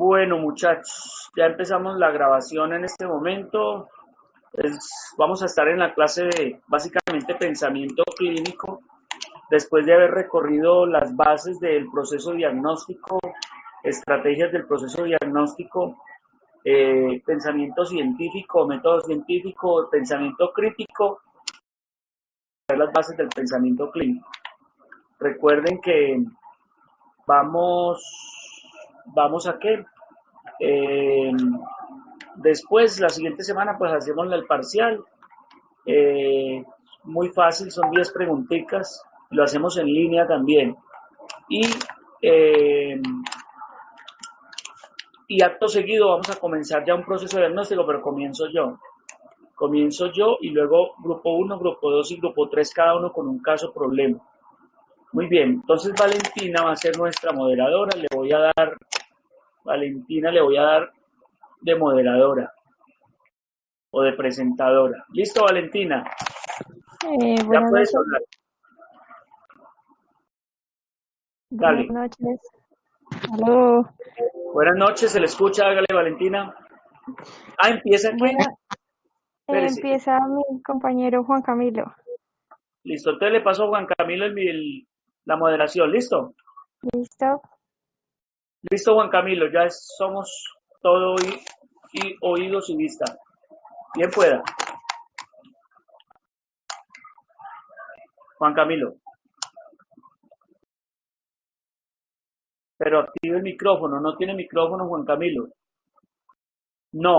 Bueno, muchachos, ya empezamos la grabación en este momento. Vamos a estar en la clase de básicamente pensamiento clínico, después de haber recorrido las bases del proceso diagnóstico, estrategias del proceso diagnóstico, pensamiento científico, método científico, pensamiento crítico, las bases del pensamiento clínico. Recuerden que vamos a qué. Después, la siguiente semana, pues hacemos el parcial. Muy fácil, son 10 preguntitas. Lo hacemos en línea también. Y acto seguido vamos a comenzar ya un proceso de diagnóstico, pero comienzo yo y luego grupo 1, grupo 2 y grupo 3, cada uno con un caso problema. Muy bien, entonces Valentina va a ser nuestra moderadora. Valentina le voy a dar de moderadora o de presentadora. ¿Listo, Valentina? Ya puedes hablar. Dale. Buenas noches. Aló. Buenas noches, se le escucha, hágale, Valentina. Empieza aquí. Bueno, empieza mi compañero Juan Camilo. Listo, entonces le paso a Juan Camilo la moderación, ¿listo? Listo. Listo, Juan Camilo, ya somos todo y oídos y vista. Bien pueda. Juan Camilo. Pero active el micrófono, no tiene micrófono Juan Camilo. No,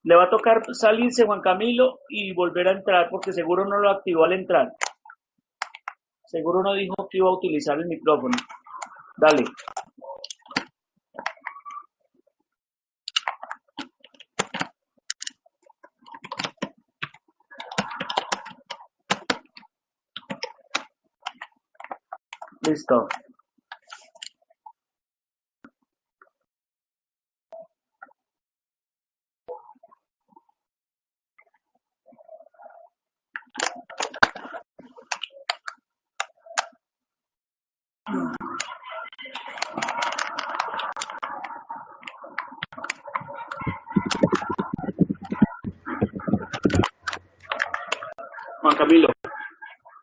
le va a tocar salirse Juan Camilo y volver a entrar porque seguro no lo activó al entrar. Seguro no dijo que iba a utilizar el micrófono. Dale. Listo. Juan Camilo.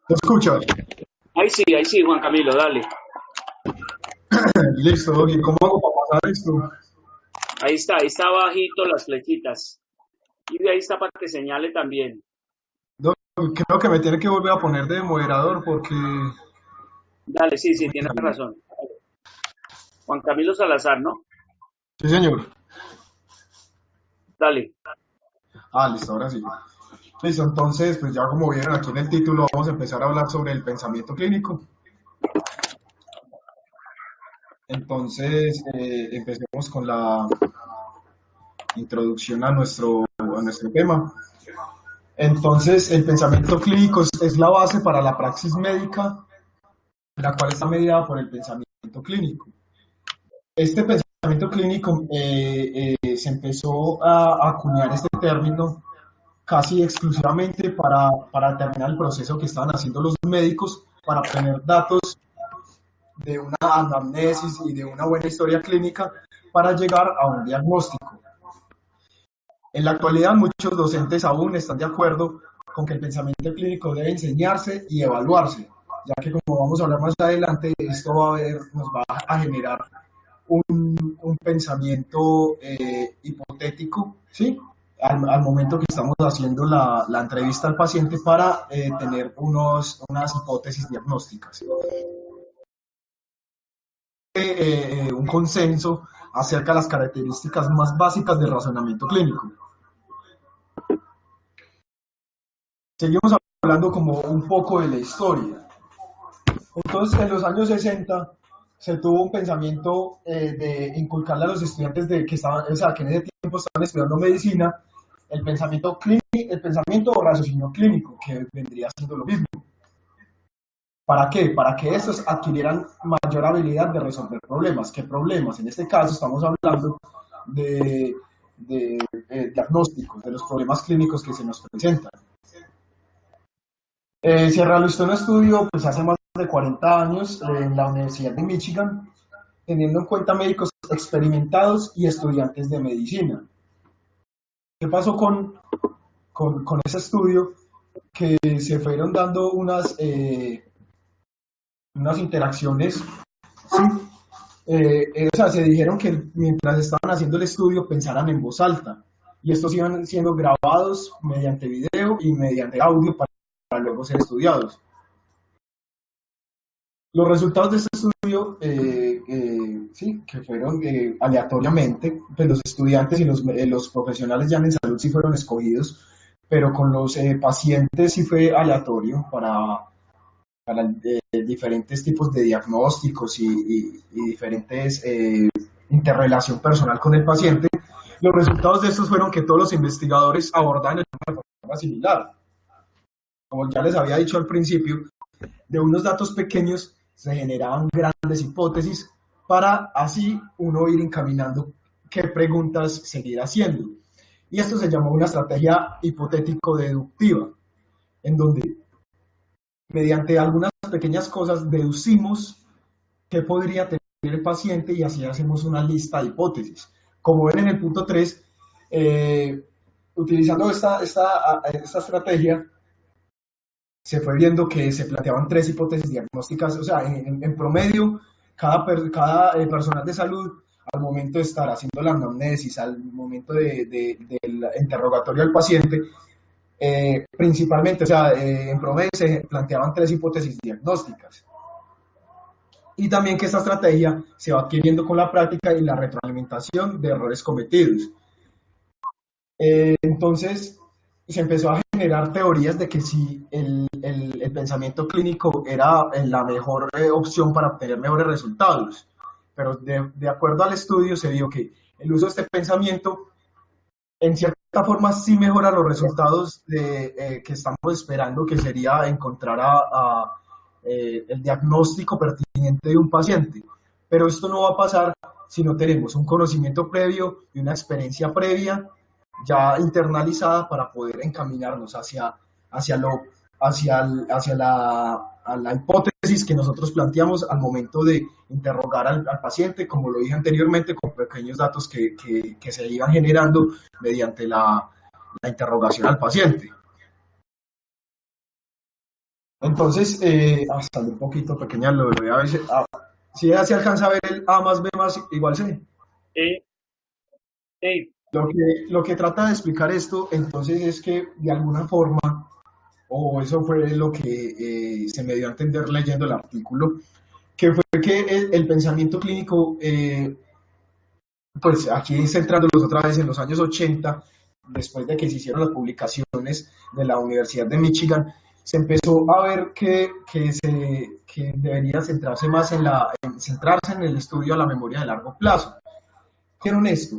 ¿Te escuchas? Ahí sí, Juan Camilo, dale. Listo, ¿y cómo hago para pasar esto? Ahí está bajito las flechitas. Y de ahí está para que señale también. No, creo que me tiene que volver a poner de moderador porque... Dale, sí, tienes razón. Juan Camilo Salazar, ¿no? Sí, señor. Dale. Listo, ahora sí. Listo, entonces, pues ya como vieron aquí en el título, vamos a empezar a hablar sobre el pensamiento clínico. Entonces, empecemos con la introducción a nuestro tema. Entonces, el pensamiento clínico es la base para la praxis médica, la cual está mediada por el pensamiento clínico. Este pensamiento clínico se empezó a acuñar este término casi exclusivamente para terminar el proceso que estaban haciendo los médicos para obtener datos de una anamnesis y de una buena historia clínica para llegar a un diagnóstico. En la actualidad, muchos docentes aún están de acuerdo con que el pensamiento clínico debe enseñarse y evaluarse, ya que, como vamos a hablar más adelante, esto nos va a generar un pensamiento hipotético, ¿sí? Al momento que estamos haciendo la entrevista al paciente para tener unas hipótesis diagnósticas. Un consenso acerca de las características más básicas del razonamiento clínico. Seguimos hablando como un poco de la historia. Entonces, en los años 60 se tuvo un pensamiento de inculcarle a los estudiantes que en ese tiempo estaban estudiando medicina, el pensamiento o raciocinio clínico, que vendría siendo lo mismo. ¿Para qué? Para que estos adquirieran mayor habilidad de resolver problemas. ¿Qué problemas? En este caso estamos hablando de diagnósticos, de los problemas clínicos que se nos presentan. Se realizó un estudio pues, hace más de 40 años en la Universidad de Michigan, teniendo en cuenta médicos experimentados y estudiantes de medicina. ¿Qué pasó con ese estudio? Que se fueron dando unas interacciones, ¿sí? O sea, se dijeron que mientras estaban haciendo el estudio pensaran en voz alta, y estos iban siendo grabados mediante video y mediante audio para luego ser estudiados. Los resultados de este estudio, sí, que fueron aleatoriamente, pues los estudiantes y los profesionales ya en salud sí fueron escogidos, pero con los pacientes sí fue aleatorio para diferentes tipos de diagnósticos y diferentes interrelación personal con el paciente. Los resultados de estos fueron que todos los investigadores abordan el tema de forma similar. Como ya les había dicho al principio, de unos datos pequeños se generaban grandes hipótesis para así uno ir encaminando qué preguntas seguir haciendo. Y esto se llamó una estrategia hipotético-deductiva, en donde mediante algunas pequeñas cosas deducimos qué podría tener el paciente y así hacemos una lista de hipótesis. Como ven en el punto 3, utilizando esta estrategia, se fue viendo que se planteaban 3 hipótesis diagnósticas, o sea, en promedio, cada personal de salud, al momento de estar haciendo la anamnesis, al momento del interrogatorio al paciente, principalmente, o sea, en promedio se planteaban 3 hipótesis diagnósticas. Y también que esta estrategia se va adquiriendo con la práctica y la retroalimentación de errores cometidos. Entonces, se empezó a generar teorías de que si el pensamiento clínico era la mejor opción para obtener mejores resultados. Pero de acuerdo al estudio se vio que el uso de este pensamiento en cierta forma sí mejora los resultados que estamos esperando, que sería encontrar el diagnóstico pertinente de un paciente. Pero esto no va a pasar si no tenemos un conocimiento previo y una experiencia previa ya internalizada para poder encaminarnos hacia la hipótesis que nosotros planteamos al momento de interrogar al paciente, como lo dije anteriormente, con pequeños datos que se iban generando mediante la interrogación al paciente. Entonces, hasta un poquito pequeña, lo voy a ver si se alcanza a ver el A más B más igual C. Sí. Lo que trata de explicar esto, entonces, es que de alguna forma, o eso fue lo que se me dio a entender leyendo el artículo, que fue que el pensamiento clínico, pues aquí centrándolos otra vez en los años 80, después de que se hicieron las publicaciones de la Universidad de Michigan, se empezó a ver que debería centrarse más centrarse en el estudio a la memoria de largo plazo. ¿Qué era esto?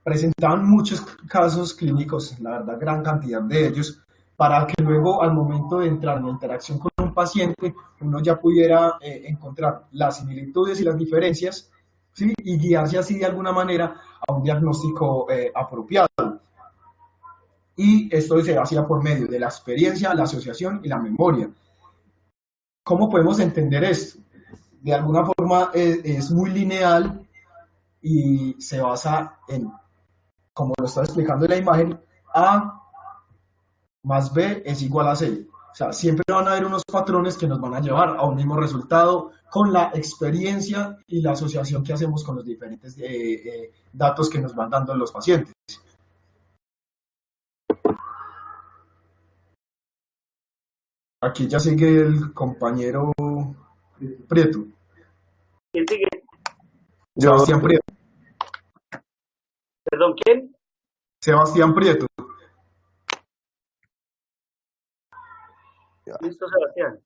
Presentaban muchos casos clínicos, la verdad gran cantidad de ellos, para que luego al momento de entrar en la interacción con un paciente, uno ya pudiera encontrar las similitudes y las diferencias, ¿sí? Y guiarse así de alguna manera a un diagnóstico apropiado. Y esto se hacía por medio de la experiencia, la asociación y la memoria. ¿Cómo podemos entender esto? De alguna forma es muy lineal y se basa en, como lo está explicando en la imagen, A más B es igual a C. O sea, siempre van a haber unos patrones que nos van a llevar a un mismo resultado con la experiencia y la asociación que hacemos con los diferentes datos que nos van dando los pacientes. Aquí ya sigue el compañero Prieto. ¿Quién sigue? Sebastián Prieto. ¿Perdón, quién? Sebastián Prieto. Listo, Sebastián.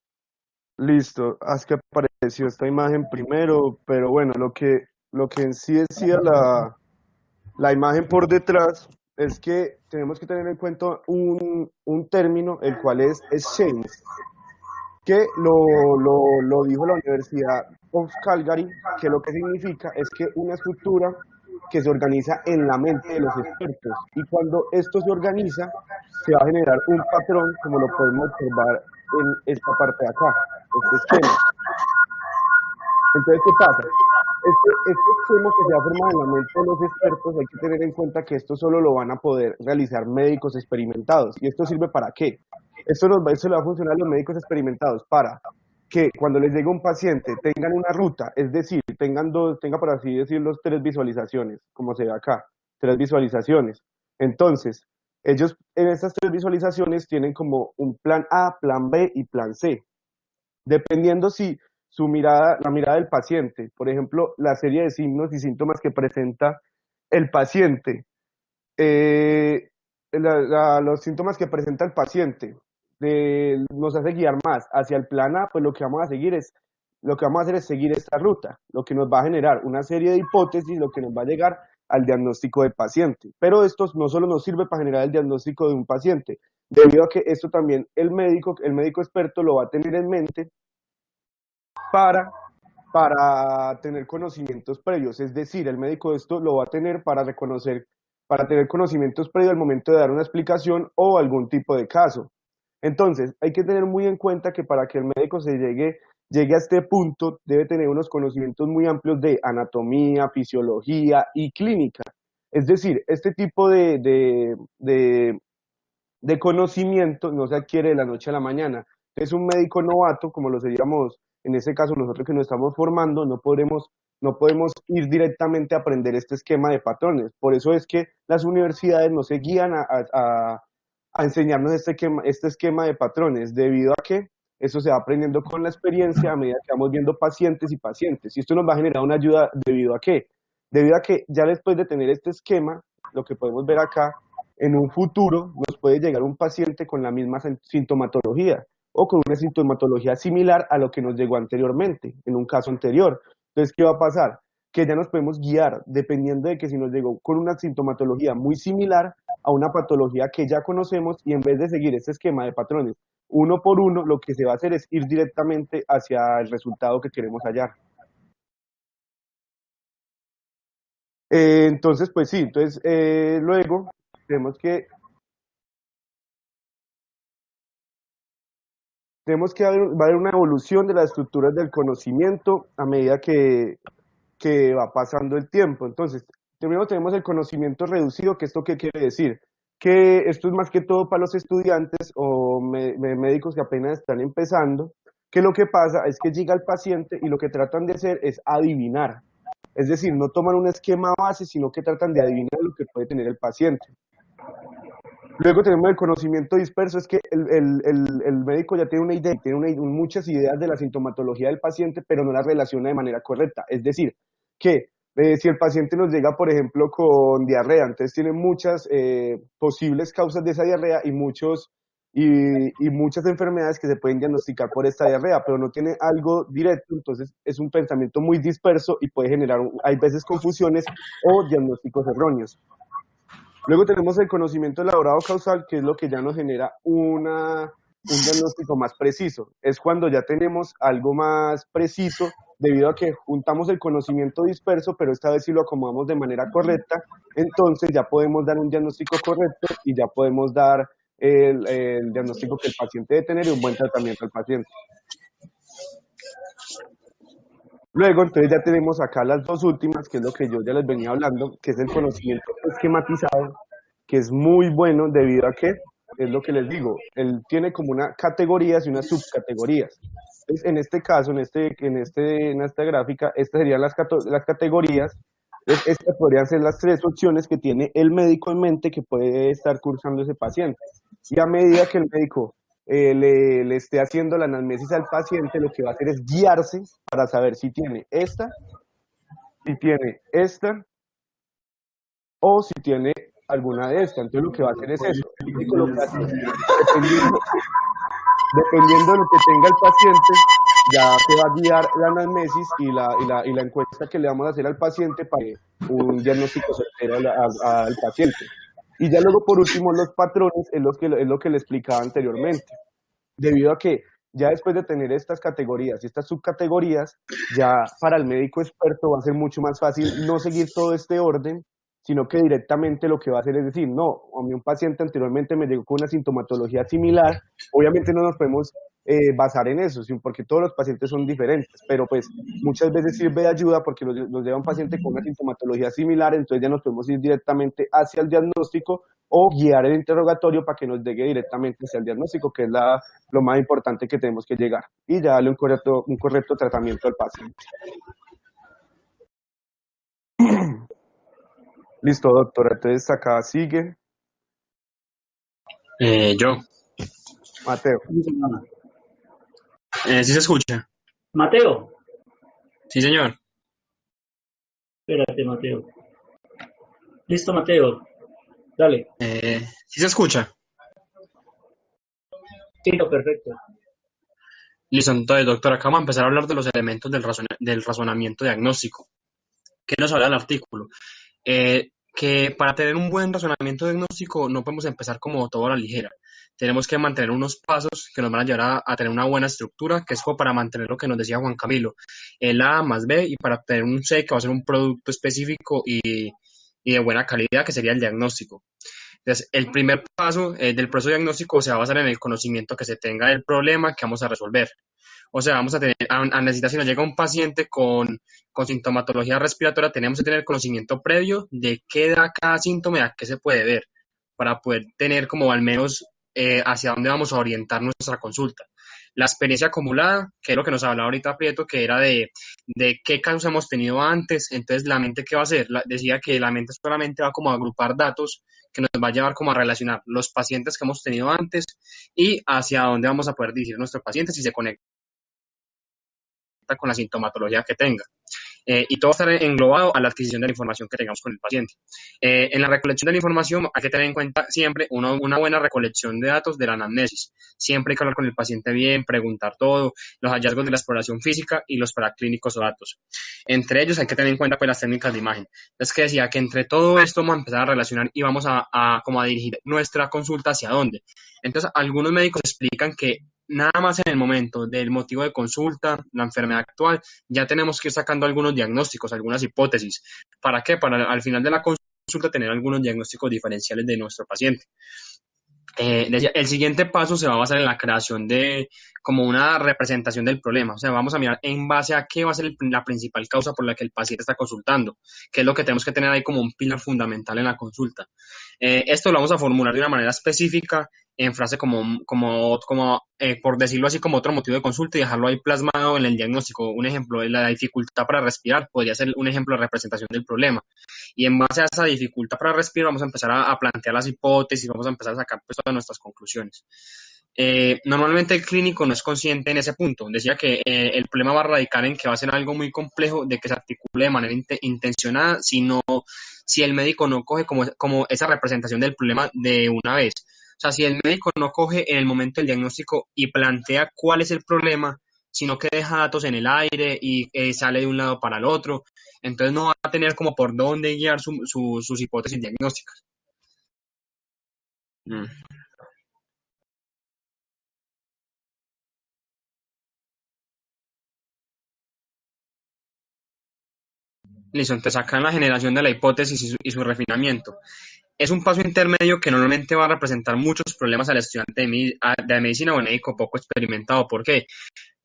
Listo, es que apareció esta imagen primero, pero bueno, lo que en sí decía la imagen por detrás es que tenemos que tener en cuenta un término, el cual es exchange, que lo dijo la Universidad of Calgary, que lo que significa es que una estructura que se organiza en la mente de los expertos, y cuando esto se organiza, se va a generar un patrón, como lo podemos observar en esta parte de acá, este esquema. Entonces, ¿qué pasa? este esquema que se ha formado en la mente de los expertos, hay que tener en cuenta que esto solo lo van a poder realizar médicos experimentados. ¿Y esto sirve para qué? Esto le va a funcionar a los médicos experimentados para que cuando les llegue un paciente tengan una ruta, es decir, tengan por así decirlo, 3 visualizaciones, como se ve acá, 3 visualizaciones. Entonces, ellos en estas 3 visualizaciones tienen como un plan A, plan B y plan C. Dependiendo si la mirada del paciente, por ejemplo, la serie de signos y síntomas que presenta el paciente, los síntomas que presenta el paciente nos hace guiar más hacia el plan A, pues lo que vamos a hacer es seguir esta ruta, lo que nos va a generar una serie de hipótesis, lo que nos va a llegar al diagnóstico del paciente. Pero esto no solo nos sirve para generar el diagnóstico de un paciente, debido a que esto también el médico experto lo va a tener en mente para tener conocimientos previos, es decir, el médico esto lo va a tener para tener conocimientos previos al momento de dar una explicación o algún tipo de caso. Entonces, hay que tener muy en cuenta que para que el médico llegue a este punto, debe tener unos conocimientos muy amplios de anatomía, fisiología y clínica. Es decir, este tipo de conocimiento no se adquiere de la noche a la mañana. Es un médico novato, como lo seríamos en este caso nosotros que nos estamos formando, no podemos ir directamente a aprender este esquema de patrones. Por eso es que las universidades no se guían a enseñarnos este esquema de patrones, debido a que eso se va aprendiendo con la experiencia a medida que vamos viendo pacientes y pacientes. Y esto nos va a generar una ayuda debido a qué? Debido a que ya después de tener este esquema, lo que podemos ver acá, en un futuro nos puede llegar un paciente con la misma sintomatología o con una sintomatología similar a lo que nos llegó anteriormente, en un caso anterior. Entonces, ¿qué va a pasar? Que ya nos podemos guiar dependiendo de que si nos llegó con una sintomatología muy similar a una patología que ya conocemos, y en vez de seguir este esquema de patrones uno por uno, lo que se va a hacer es ir directamente hacia el resultado que queremos hallar. Entonces, pues sí, luego tenemos que va a haber una evolución de las estructuras del conocimiento a medida que va pasando el tiempo. Entonces, primero tenemos el conocimiento reducido, que esto qué quiere decir, que esto es más que todo para los estudiantes o médicos que apenas están empezando, que lo que pasa es que llega el paciente y lo que tratan de hacer es adivinar. Es decir, no toman un esquema base, sino que tratan de adivinar lo que puede tener el paciente. Luego tenemos el conocimiento disperso, es que el médico ya tiene una idea, tiene muchas ideas de la sintomatología del paciente, pero no la relaciona de manera correcta. Es decir, que si el paciente nos llega, por ejemplo, con diarrea, entonces tiene muchas posibles causas de esa diarrea y muchas enfermedades que se pueden diagnosticar por esta diarrea, pero no tiene algo directo, entonces es un pensamiento muy disperso y puede generar, hay veces, confusiones o diagnósticos erróneos. Luego tenemos el conocimiento elaborado causal, que es lo que ya nos genera un diagnóstico más preciso. Es cuando ya tenemos algo más preciso, debido a que juntamos el conocimiento disperso, pero esta vez sí lo acomodamos de manera correcta, entonces ya podemos dar un diagnóstico correcto y ya podemos dar el diagnóstico que el paciente debe tener y un buen tratamiento al paciente. Luego, entonces ya tenemos acá las dos últimas, que es lo que yo ya les venía hablando, que es el conocimiento esquematizado, que es muy bueno debido a que, es lo que les digo, él tiene como unas categorías y unas subcategorías. Entonces, en este caso, en esta gráfica, estas serían las categorías. Estas podrían ser las 3 opciones que tiene el médico en mente que puede estar cursando ese paciente. Y a medida que el médico le esté haciendo la anamnesis al paciente, lo que va a hacer es guiarse para saber si tiene esta o si tiene alguna de estas. Entonces lo que va a hacer es eso. Dependiendo de lo que tenga el paciente, ya se va a guiar la anamnesis y la encuesta que le vamos a hacer al paciente para un diagnóstico certero al paciente. Y ya luego, por último, los patrones es lo que le explicaba anteriormente. Debido a que ya después de tener estas categorías y estas subcategorías, ya para el médico experto va a ser mucho más fácil no seguir todo este orden, sino que directamente lo que va a hacer es decir, no, a mí un paciente anteriormente me llegó con una sintomatología similar, obviamente no nos podemos basar en eso, porque todos los pacientes son diferentes, pero pues muchas veces sirve de ayuda porque nos lleva un paciente con una sintomatología similar, entonces ya nos podemos ir directamente hacia el diagnóstico o guiar el interrogatorio para que nos llegue directamente hacia el diagnóstico, que es lo más importante que tenemos que llegar, y ya darle un correcto tratamiento al paciente. Listo, doctora, entonces acá sigue Yo. Mateo. ¿Sí se escucha? Mateo. Sí, señor. Espérate, Mateo. Listo, Mateo. Dale. ¿Sí se escucha? Sí, perfecto. Listo, entonces, doctor, acá vamos a empezar a hablar de los elementos del razonamiento diagnóstico. ¿Qué nos habla el artículo? Que para tener un buen razonamiento diagnóstico no podemos empezar como todo a la ligera. Tenemos que mantener unos pasos que nos van a llevar a tener una buena estructura, que es como para mantener lo que nos decía Juan Camilo, el A más B, y para obtener un C, que va a ser un producto específico y de buena calidad, que sería el diagnóstico. Entonces, el primer paso del proceso diagnóstico se va a basar en el conocimiento que se tenga del problema que vamos a resolver. O sea, vamos a necesitar, si nos llega un paciente con sintomatología respiratoria, tenemos que tener conocimiento previo de qué da cada síntoma y a qué se puede ver, para poder tener como al menos hacia dónde vamos a orientar nuestra consulta. La experiencia acumulada, que es lo que nos hablaba ahorita Prieto, que era de qué casos hemos tenido antes. Entonces, ¿la mente qué va a hacer? Decía que la mente solamente va como a agrupar datos que nos va a llevar como a relacionar los pacientes que hemos tenido antes y hacia dónde vamos a poder dirigir nuestro paciente si se conecta con la sintomatología que tenga. Y todo está englobado a la adquisición de la información que tengamos con el paciente. En la recolección de la información hay que tener en cuenta siempre una buena recolección de datos de la anamnesis. Siempre hay que hablar con el paciente bien, preguntar todo, los hallazgos de la exploración física y los paraclínicos o datos. Entre ellos hay que tener en cuenta pues, las técnicas de imagen. Es que decía que entre todo esto vamos a empezar a relacionar y vamos como a dirigir nuestra consulta hacia dónde. Entonces, algunos médicos explican que nada más en el momento del motivo de consulta, la enfermedad actual, ya tenemos que ir sacando algunos diagnósticos, algunas hipótesis. ¿Para qué? Para al final de la consulta tener algunos diagnósticos diferenciales de nuestro paciente. El siguiente paso se va a basar en la creación de como una representación del problema. O sea, vamos a mirar en base a qué va a ser la principal causa por la que el paciente está consultando, que es lo que tenemos que tener ahí como un pilar fundamental en la consulta. Esto lo vamos a formular de una manera específica en frase por decirlo así, como otro motivo de consulta y dejarlo ahí plasmado en el diagnóstico. Un ejemplo de la dificultad para respirar podría ser un ejemplo de representación del problema. Y en base a esa dificultad para respirar vamos a empezar a plantear las hipótesis, vamos a empezar a sacar pues, todas nuestras conclusiones. Normalmente el clínico no es consciente en ese punto. Decía que el problema va a radicar en que va a ser algo muy complejo de que se articule de manera intencionada si el médico no coge como esa representación del problema de una vez. O sea, si el médico no coge en el momento del diagnóstico y plantea cuál es el problema, sino que deja datos en el aire y sale de un lado para el otro, entonces no va a tener como por dónde guiar sus hipótesis diagnósticas. Listo, entonces acá en la generación de la hipótesis y su refinamiento. Es un paso intermedio que normalmente va a representar muchos problemas al estudiante de medicina o médico poco experimentado. ¿Por qué?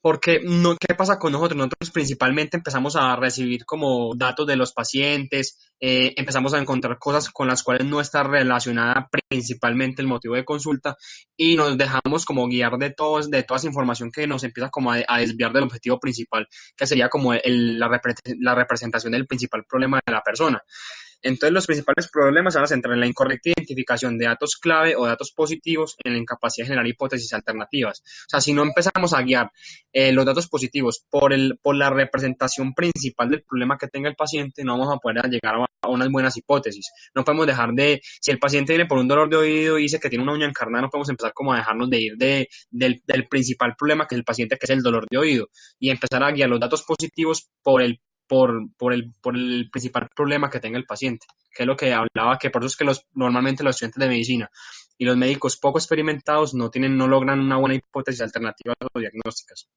Porque ¿qué pasa con nosotros? Nosotros principalmente empezamos a recibir como datos de los pacientes, empezamos a encontrar cosas con las cuales no está relacionada principalmente el motivo de consulta y nos dejamos como guiar de toda esa información que nos empieza como a desviar del objetivo principal, que sería como la representación del principal problema de la persona. Entonces, los principales problemas se van a centrar en la incorrecta identificación de datos clave o datos positivos, en la incapacidad de generar hipótesis alternativas. O sea, si no empezamos a guiar los datos positivos por la representación principal del problema que tenga el paciente, no vamos a poder llegar a unas buenas hipótesis. No podemos dejar si el paciente viene por un dolor de oído y dice que tiene una uña encarnada, no podemos empezar como a dejarnos de ir del principal problema que es el paciente, que es el dolor de oído, y empezar a guiar los datos positivos por el principal problema que tenga el paciente, que es lo que hablaba, que por eso es que normalmente los estudiantes de medicina y los médicos poco experimentados no logran una buena hipótesis alternativa o diagnósticas.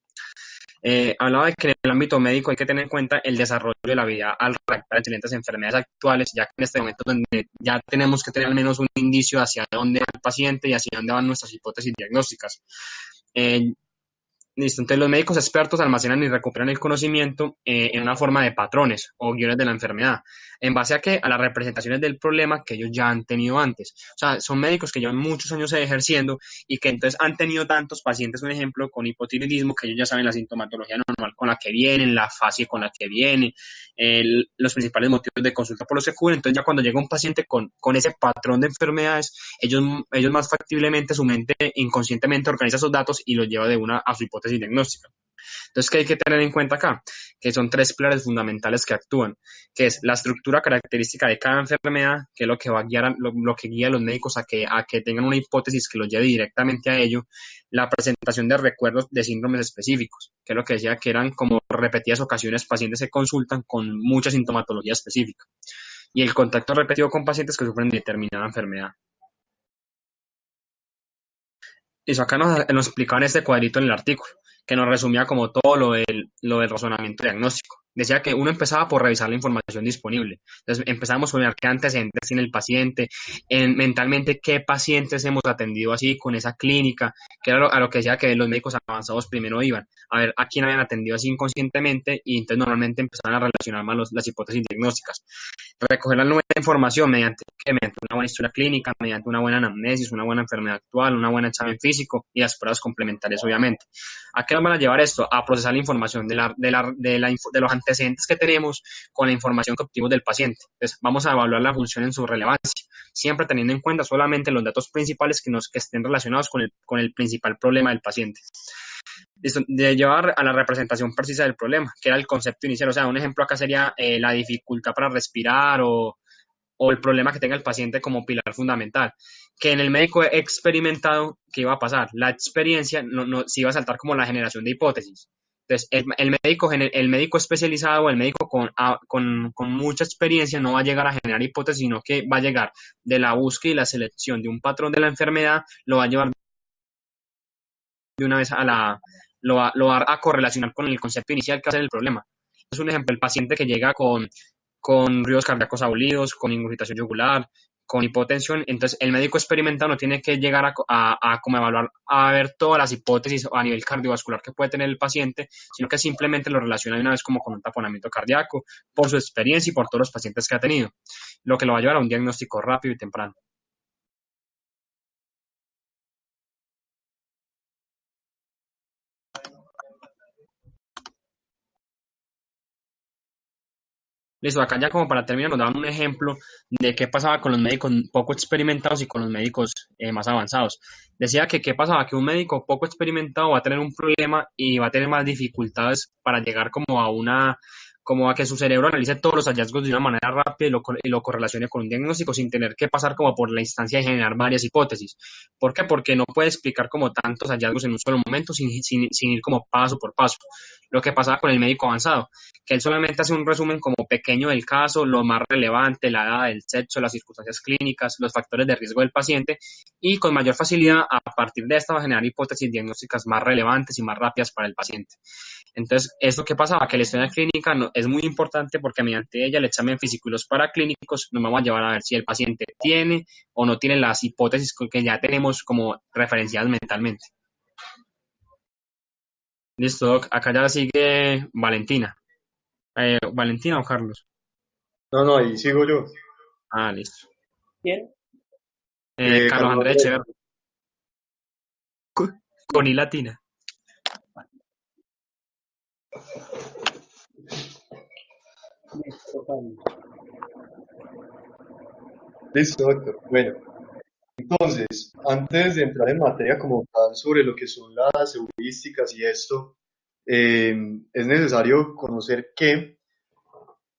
Hablaba de que en el ámbito médico hay que tener en cuenta el desarrollo de la vida al redactar excelentes enfermedades actuales, ya que en este momento donde ya tenemos que tener al menos un indicio hacia dónde va el paciente y hacia dónde van nuestras hipótesis diagnósticas. Listo, entonces los médicos expertos almacenan y recuperan el conocimiento en una forma de patrones o guiones de la enfermedad, en base a qué, a las representaciones del problema que ellos ya han tenido antes. O sea, son médicos que llevan muchos años ejerciendo y que entonces han tenido tantos pacientes, un ejemplo, con hipotiroidismo, que ellos ya saben la sintomatología normal con la que vienen, la fase con la que viene, los principales motivos de consulta por los que cubren. Entonces ya cuando llega un paciente con ese patrón de enfermedades, ellos más factiblemente, su mente inconscientemente organiza esos datos y los lleva de una a su hipótesis diagnóstica. Entonces, ¿qué hay que tener en cuenta acá? Que son tres pilares fundamentales que actúan, que es la estructura característica de cada enfermedad, que es lo que va a guiar, lo que guía a los médicos a que tengan una hipótesis que los lleve directamente a ello, la presentación de recuerdos de síndromes específicos, que es lo que decía que eran como repetidas ocasiones pacientes se consultan con mucha sintomatología específica, y el contacto repetido con pacientes que sufren determinada enfermedad. Eso acá nos explicaban este cuadrito en el artículo, que nos resumía como todo lo del razonamiento diagnóstico. Decía que uno empezaba por revisar la información disponible. Entonces empezamos a ver qué antecedentes tiene el paciente, mentalmente qué pacientes hemos atendido así con esa clínica, que era a lo que decía que los médicos avanzados primero iban a ver a quién habían atendido así inconscientemente y entonces normalmente empezaban a relacionar más las hipótesis diagnósticas. Recoger la nueva información mediante una buena historia clínica, mediante una buena anamnesis, una buena enfermedad actual, una buena examen físico y las pruebas complementarias, obviamente. ¿A qué nos van a llevar esto? A procesar la información de los antecedentes que tenemos con la información que obtuvimos del paciente. Entonces, vamos a evaluar la función en su relevancia, siempre teniendo en cuenta solamente los datos principales que estén relacionados con el principal problema del paciente. De llevar a la representación precisa del problema, que era el concepto inicial. O sea, un ejemplo acá sería la dificultad para respirar o el problema que tenga el paciente como pilar fundamental. Que en el médico experimentado, ¿qué iba a pasar? La experiencia se iba a saltar como la generación de hipótesis. Entonces, el médico especializado o el médico con mucha experiencia no va a llegar a generar hipótesis, sino que va a llegar de la búsqueda y la selección de un patrón de la enfermedad, lo va a llevar de una vez lo va a correlacionar con el concepto inicial que va a ser el problema. Es un ejemplo, el paciente que llega con ruidos cardíacos agudos, con ingurgitación yugular, con hipotensión, entonces el médico experimentado no tiene que llegar a como evaluar, a ver todas las hipótesis a nivel cardiovascular que puede tener el paciente, sino que simplemente lo relaciona de una vez como con un taponamiento cardíaco, por su experiencia y por todos los pacientes que ha tenido, lo que lo va a llevar a un diagnóstico rápido y temprano. Listo, acá ya como para terminar nos daban un ejemplo de qué pasaba con los médicos poco experimentados y con los médicos más avanzados. Decía que qué pasaba, que un médico poco experimentado va a tener un problema y va a tener más dificultades para llegar como a que su cerebro analice todos los hallazgos de una manera rápida y lo correlacione con un diagnóstico sin tener que pasar como por la instancia de generar varias hipótesis. ¿Por qué? Porque no puede explicar como tantos hallazgos en un solo momento sin ir como paso por paso. Lo que pasaba con el médico avanzado, que él solamente hace un resumen como pequeño del caso, lo más relevante, la edad, el sexo, las circunstancias clínicas, los factores de riesgo del paciente, y con mayor facilidad a partir de esta va a generar hipótesis diagnósticas más relevantes y más rápidas para el paciente. Entonces, ¿esto qué pasaba? Que la historia clínica es muy importante porque mediante ella, el examen físico y los paraclínicos nos vamos a llevar a ver si el paciente tiene o no tiene las hipótesis que ya tenemos como referenciadas mentalmente. Listo, Doc. Acá ya sigue Valentina. ¿Valentina o Carlos? No, ahí sigo yo. Ah, listo. ¿Quién? Carlos Carlos Andrés Andrés. Echeverri. Con I latina. Listo, Carlos. Listo, doctor. Bueno, entonces, antes de entrar en materia como tal sobre lo que son las heurísticas y esto, es necesario conocer que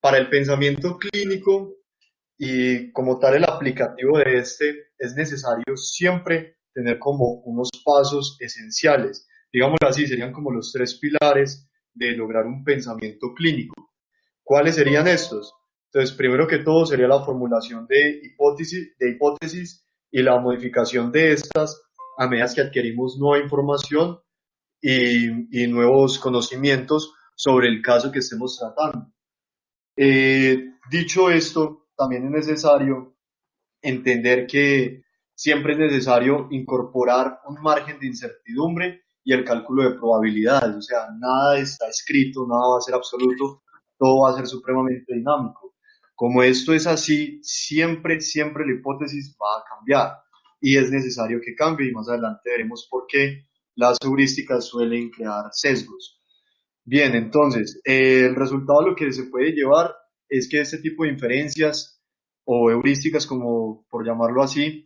para el pensamiento clínico y como tal el aplicativo de este, es necesario siempre tener como unos pasos esenciales. Digámoslo así, serían como los tres pilares de lograr un pensamiento clínico. ¿Cuáles serían estos? Entonces, primero que todo sería la formulación de hipótesis y la modificación de estas a medida que adquirimos nueva información y nuevos conocimientos sobre el caso que estemos tratando. Dicho esto, también es necesario entender que siempre es necesario incorporar un margen de incertidumbre y el cálculo de probabilidades. O sea, nada está escrito, nada va a ser absoluto, todo va a ser supremamente dinámico. Como esto es así, siempre, siempre la hipótesis va a cambiar y es necesario que cambie y más adelante veremos por qué las heurísticas suelen crear sesgos. Bien, entonces, el resultado de lo que se puede llevar es que este tipo de inferencias o heurísticas, como por llamarlo así,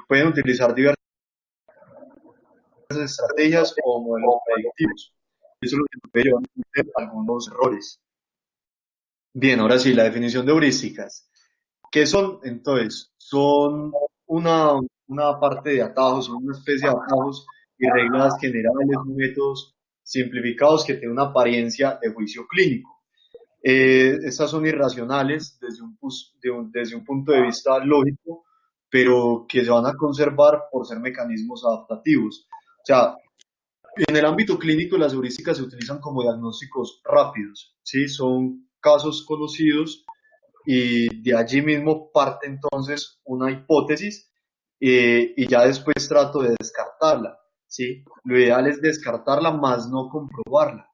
pueden utilizar diversas estrategias o modelos predictivos. Eso es lo que puede llevar a cometer algunos errores. Bien, ahora sí, la definición de heurísticas. ¿Qué son? Entonces, son una parte de atajos, son una especie de atajos y reglas generales, métodos simplificados que tienen una apariencia de juicio clínico. Estas son irracionales desde un punto de vista lógico, pero que se van a conservar por ser mecanismos adaptativos. O sea, en el ámbito clínico las heurísticas se utilizan como diagnósticos rápidos, ¿sí? Son casos conocidos y de allí mismo parte entonces una hipótesis y ya después trato de descartarla, ¿sí? Lo ideal es descartarla más no comprobarla.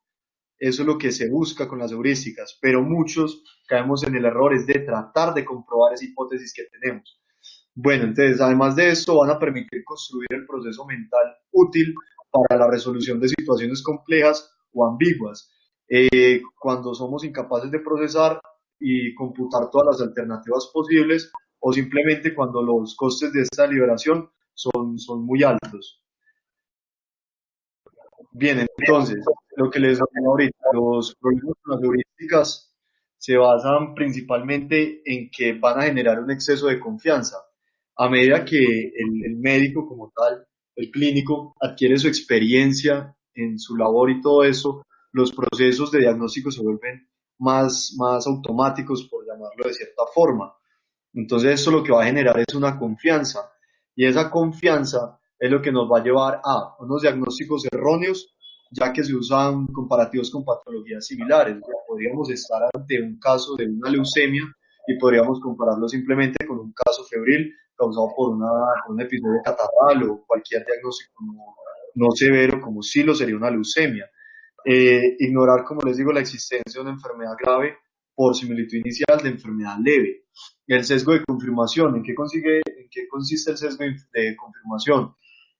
Eso es lo que se busca con las heurísticas, pero muchos caemos en el error es de tratar de comprobar esa hipótesis que tenemos. Bueno, entonces, además de esto, van a permitir construir el proceso mental útil para la resolución de situaciones complejas o ambiguas. Cuando somos incapaces de procesar y computar todas las alternativas posibles, o simplemente cuando los costes de esta liberación son muy altos. Bien, entonces, lo que les decía ahorita, los problemas con las heurísticas se basan principalmente en que van a generar un exceso de confianza. A medida que el médico como tal, el clínico, adquiere su experiencia en su labor y todo eso, los procesos de diagnóstico se vuelven más automáticos, por llamarlo de cierta forma. Entonces esto lo que va a generar es una confianza y esa confianza es lo que nos va a llevar a unos diagnósticos erróneos, ya que se usan comparativos con patologías similares. O sea, podríamos estar ante un caso de una leucemia y podríamos compararlo simplemente con un caso febril causado por un episodio catarral o cualquier diagnóstico no severo como sí lo sería una leucemia. Ignorar, como les digo, la existencia de una enfermedad grave por similitud inicial de enfermedad leve. El sesgo de confirmación, ¿en qué consiste el sesgo de confirmación?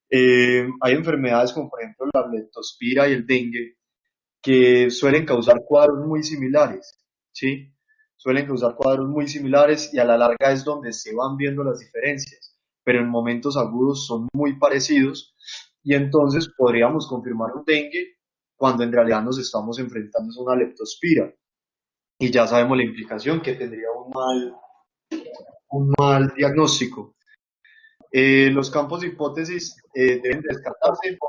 Hay enfermedades como por ejemplo la leptospira y el dengue que suelen causar cuadros muy similares, ¿sí? Suelen causar cuadros muy similares y a la larga es donde se van viendo las diferencias, pero en momentos agudos son muy parecidos y entonces podríamos confirmar un dengue cuando en realidad nos estamos enfrentando a una leptospira y ya sabemos la implicación que tendría un mal diagnóstico. Los campos de hipótesis deben descartarse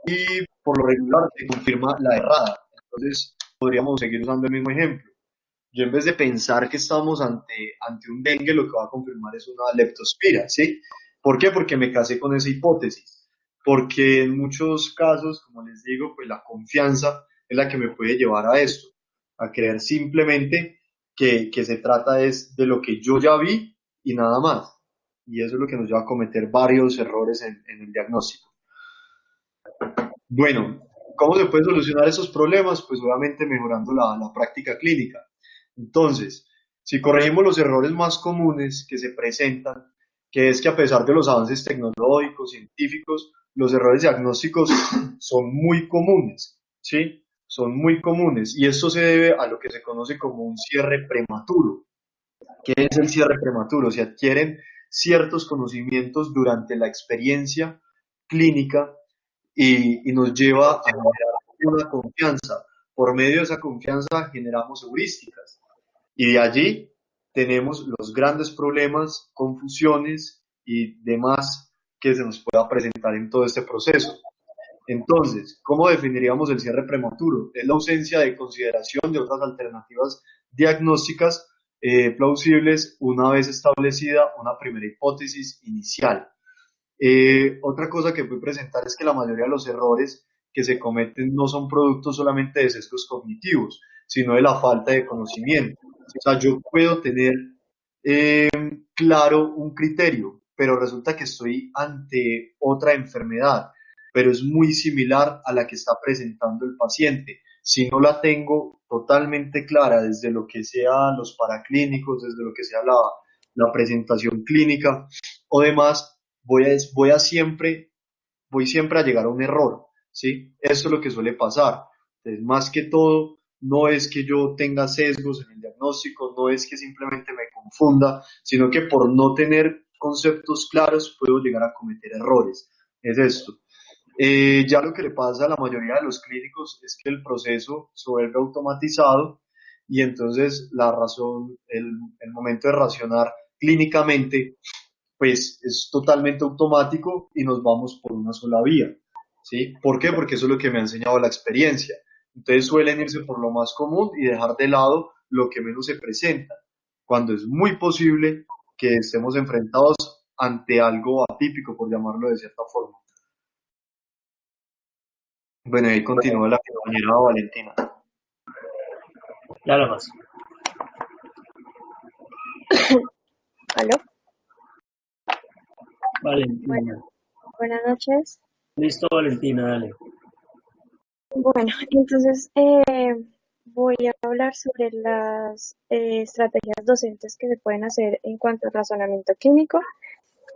y por lo regular se confirma la errada. Entonces podríamos seguir usando el mismo ejemplo. Yo en vez de pensar que estamos ante un dengue, lo que va a confirmar es una leptospira, ¿sí? ¿Por qué? Porque me casé con esa hipótesis. Porque en muchos casos, como les digo, pues la confianza es la que me puede llevar a esto, a creer simplemente que se trata es de lo que yo ya vi y nada más. Y eso es lo que nos lleva a cometer varios errores en el diagnóstico. Bueno, ¿cómo se puede solucionar esos problemas? Pues obviamente mejorando la práctica clínica. Entonces, si corregimos los errores más comunes que se presentan, que es que a pesar de los avances tecnológicos, científicos, los errores diagnósticos son muy comunes, ¿sí? Son muy comunes y esto se debe a lo que se conoce como un cierre prematuro. ¿Qué es el cierre prematuro? Se adquieren ciertos conocimientos durante la experiencia clínica y nos lleva a generar una confianza. Por medio de esa confianza generamos heurísticas y de allí tenemos los grandes problemas, confusiones y demás que se nos pueda presentar en todo este proceso. Entonces, ¿cómo definiríamos el cierre prematuro? Es la ausencia de consideración de otras alternativas diagnósticas plausibles una vez establecida una primera hipótesis inicial. Otra cosa que puede presentar es que la mayoría de los errores que se cometen no son productos solamente de sesgos cognitivos, sino de la falta de conocimiento. O sea, yo puedo tener claro un criterio, pero resulta que estoy ante otra enfermedad. pero es muy similar a la que está presentando el paciente. Si no la tengo totalmente clara desde lo que sea los paraclínicos, desde lo que sea la presentación clínica o demás, voy siempre a llegar a un error, ¿sí? Eso es lo que suele pasar. Entonces, más que todo, no es que yo tenga sesgos en el diagnóstico, no es que simplemente me confunda, sino que por no tener conceptos claros puedo llegar a cometer errores. Es esto. Ya lo que le pasa a la mayoría de los clínicos es que el proceso se vuelve automatizado y entonces el momento de racionar clínicamente pues es totalmente automático y nos vamos por una sola vía, ¿sí? ¿Por qué? Porque eso es lo que me ha enseñado la experiencia. Entonces suelen irse por lo más común y dejar de lado lo que menos se presenta, cuando es muy posible que estemos enfrentados ante algo atípico, por llamarlo de cierta forma. Bueno, ahí continúa la compañera Valentina. Ya lo más. ¿Aló? Valentina. Buenas noches. Listo, Valentina, dale. Bueno, entonces voy a hablar sobre las estrategias docentes que se pueden hacer en cuanto al razonamiento clínico.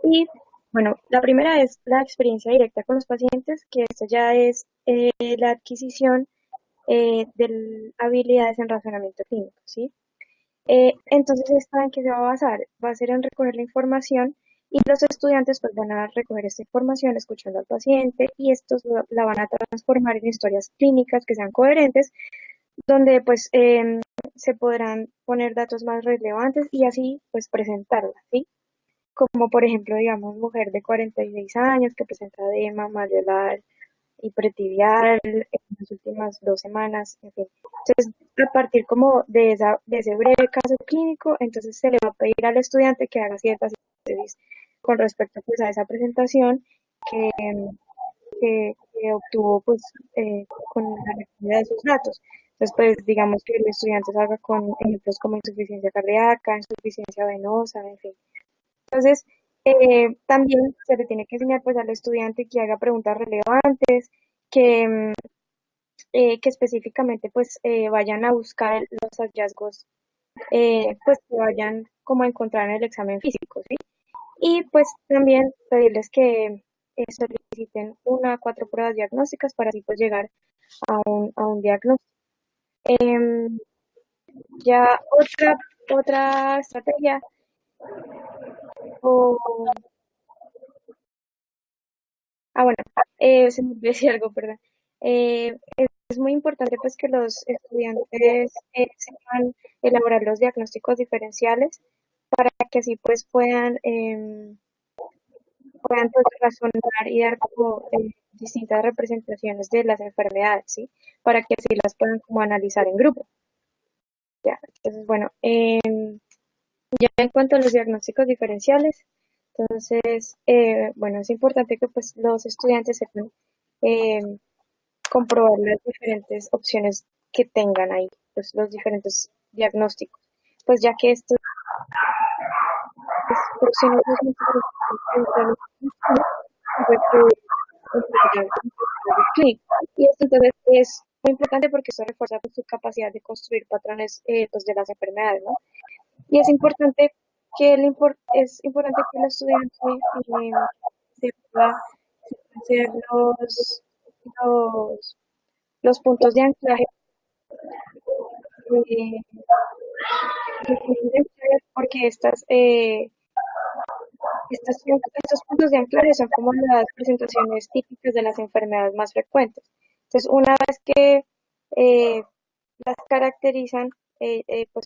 Y bueno, la primera es la experiencia directa con los pacientes, que esto ya es la adquisición de habilidades en razonamiento clínico, ¿sí? Entonces, ¿esta en qué se va a basar? Va a ser en recoger la información y los estudiantes pues van a recoger esta información escuchando al paciente y estos la van a transformar en historias clínicas que sean coherentes, donde pues se podrán poner datos más relevantes y así pues presentarlas, ¿sí? Como por ejemplo, digamos, mujer de 46 años que presenta edema malleolar hipertibial en las últimas 2 semanas, en fin. Entonces, a partir como de ese breve caso clínico, entonces se le va a pedir al estudiante que haga ciertas hipótesis con respecto pues a esa presentación que, que obtuvo pues con la recogida de sus datos. Entonces, pues digamos que el estudiante salga con ejemplos como insuficiencia cardíaca, insuficiencia venosa, en fin. Entonces, también se le tiene que enseñar pues al estudiante que haga preguntas relevantes, que, que específicamente pues vayan a buscar los hallazgos pues que vayan como a encontrar en el examen físico, ¿sí? Y pues también pedirles que soliciten 1 a 4 pruebas diagnósticas para así pues llegar a un diagnóstico. Em, ya otra estrategia o bueno, se me olvidó decir algo, perdón. Es muy importante pues que los estudiantes sepan elaborar los diagnósticos diferenciales para que así pues puedan pues, razonar y dar como distintas representaciones de las enfermedades, ¿sí? Para que así las puedan como analizar en grupo. Ya, entonces bueno, ya en cuanto a los diagnósticos diferenciales, entonces bueno, es importante que pues los estudiantes sepan eh, comprobar las diferentes opciones que tengan ahí, pues los diferentes diagnósticos, pues ya que estos opciones no son y esto entonces es muy importante porque eso refuerza pues, su capacidad de construir patrones pues, de las enfermedades, ¿no? Y es importante es importante que el estudiante sepa hacer los, los puntos de anclaje eh, porque estos puntos de anclaje son como las presentaciones típicas de las enfermedades más frecuentes. Entonces, una vez que eh, las caracterizan, pues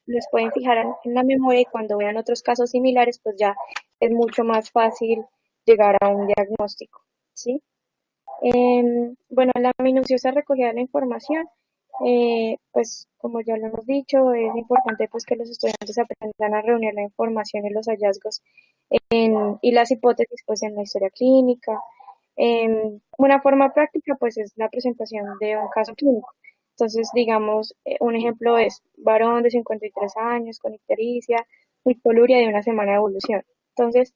les pueden fijar en la memoria y cuando vean otros casos similares, pues ya es mucho más fácil llegar a un diagnóstico, ¿sí? Bueno, la minuciosa recogida de la información, pues como ya lo hemos dicho, es importante pues que los estudiantes aprendan a reunir la información y los hallazgos y las hipótesis pues en la historia clínica. Una forma práctica pues es la presentación de un caso clínico. Entonces, digamos, un ejemplo es varón de 53 años con ictericia, hipoluria de 1 semana de evolución. Entonces,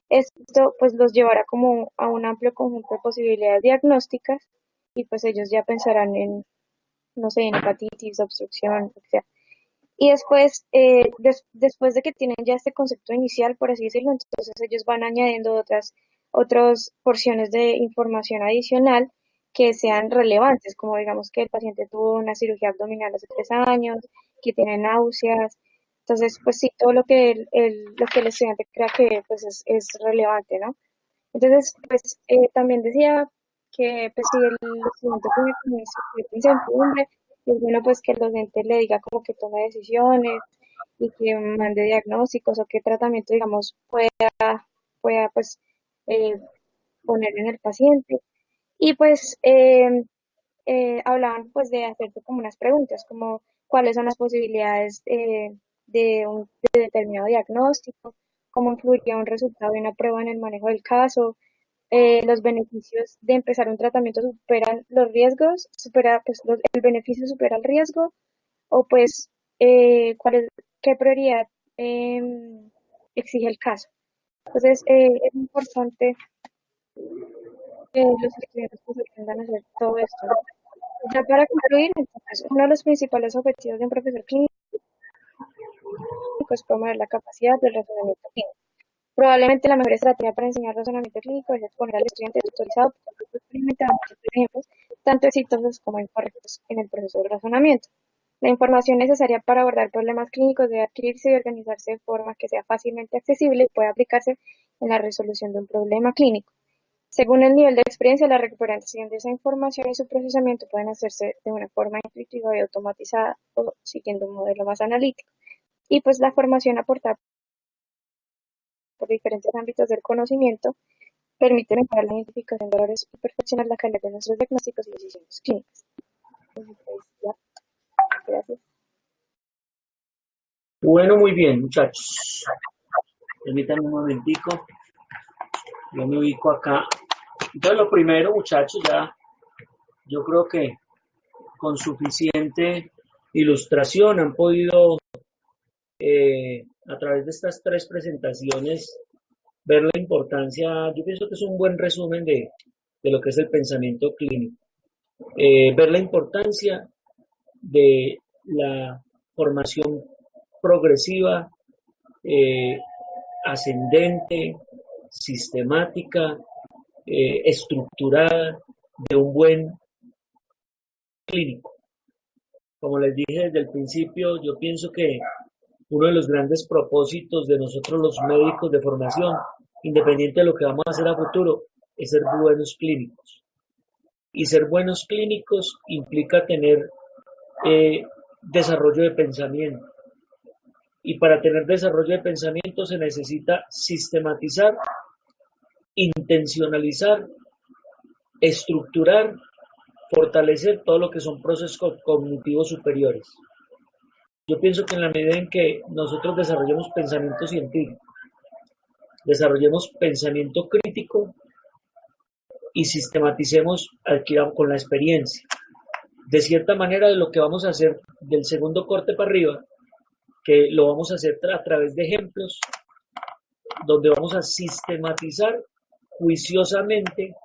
Esto pues los llevará como a un amplio conjunto de posibilidades diagnósticas y pues ellos ya pensarán en, no sé, en hepatitis, obstrucción, lo que sea. Y después, después de que tienen ya este concepto inicial, por así decirlo, entonces ellos van añadiendo otras porciones de información adicional que sean relevantes, como digamos que el paciente tuvo una cirugía abdominal hace 3 años, que tiene náuseas. Entonces, pues sí, todo lo que lo que el estudiante crea que pues es relevante, ¿no? Entonces, pues también decía que pues si el estudiante tiene como cierta incertidumbre, es bueno pues que el docente le diga como que tome decisiones y que mande diagnósticos o qué tratamiento, digamos, pueda pues eh, poner en el paciente. Y pues hablaban pues de hacerte como unas preguntas, como cuáles son las posibilidades de determinado diagnóstico, cómo influiría un resultado de una prueba en el manejo del caso, los beneficios de empezar un tratamiento superan los riesgos, el beneficio supera el riesgo, o pues qué prioridad exige el caso. Entonces, es importante que los estudiantes pues aprendan a hacer todo esto, ¿no? Ya para concluir, entonces, uno de los principales objetivos de un profesor clínico es promover la capacidad del razonamiento clínico. Probablemente la mejor estrategia para enseñar razonamiento clínico es exponer al estudiante tutorizado por grupos experimentados muchos ejemplos, tanto exitosos como incorrectos en el proceso de razonamiento. La información necesaria para abordar problemas clínicos debe adquirirse y organizarse de forma que sea fácilmente accesible y pueda aplicarse en la resolución de un problema clínico. Según el nivel de experiencia, la recuperación de esa información y su procesamiento pueden hacerse de una forma intuitiva y automatizada o siguiendo un modelo más analítico. Y pues la formación aportada por diferentes ámbitos del conocimiento permite mejorar la identificación de errores y perfeccionar la calidad de nuestros diagnósticos y decisiones clínicas. Entonces, ya, gracias. Bueno, muy bien, muchachos. Permítanme un momentico. Yo me ubico acá. Entonces, lo primero, muchachos, ya yo creo que con suficiente ilustración han podido, a través de estas tres presentaciones, ver la importancia. Yo pienso que es un buen resumen de lo que es el pensamiento clínico. Ver la importancia de la formación progresiva, eh, ascendente, sistemática, estructurada de un buen clínico. Como les dije desde el principio, yo pienso que uno de los grandes propósitos de nosotros los médicos de formación, independiente de lo que vamos a hacer a futuro, es ser buenos clínicos. Y ser buenos clínicos implica tener desarrollo de pensamiento. Y para tener desarrollo de pensamiento se necesita sistematizar, intencionalizar, estructurar, fortalecer todo lo que son procesos cognitivos superiores. Yo pienso que en la medida en que nosotros desarrollemos pensamiento científico, desarrollemos pensamiento crítico y sistematicemos con la experiencia, de cierta manera de lo que vamos a hacer del segundo corte para arriba, que lo vamos a hacer a través de ejemplos, donde vamos a sistematizar juiciosamente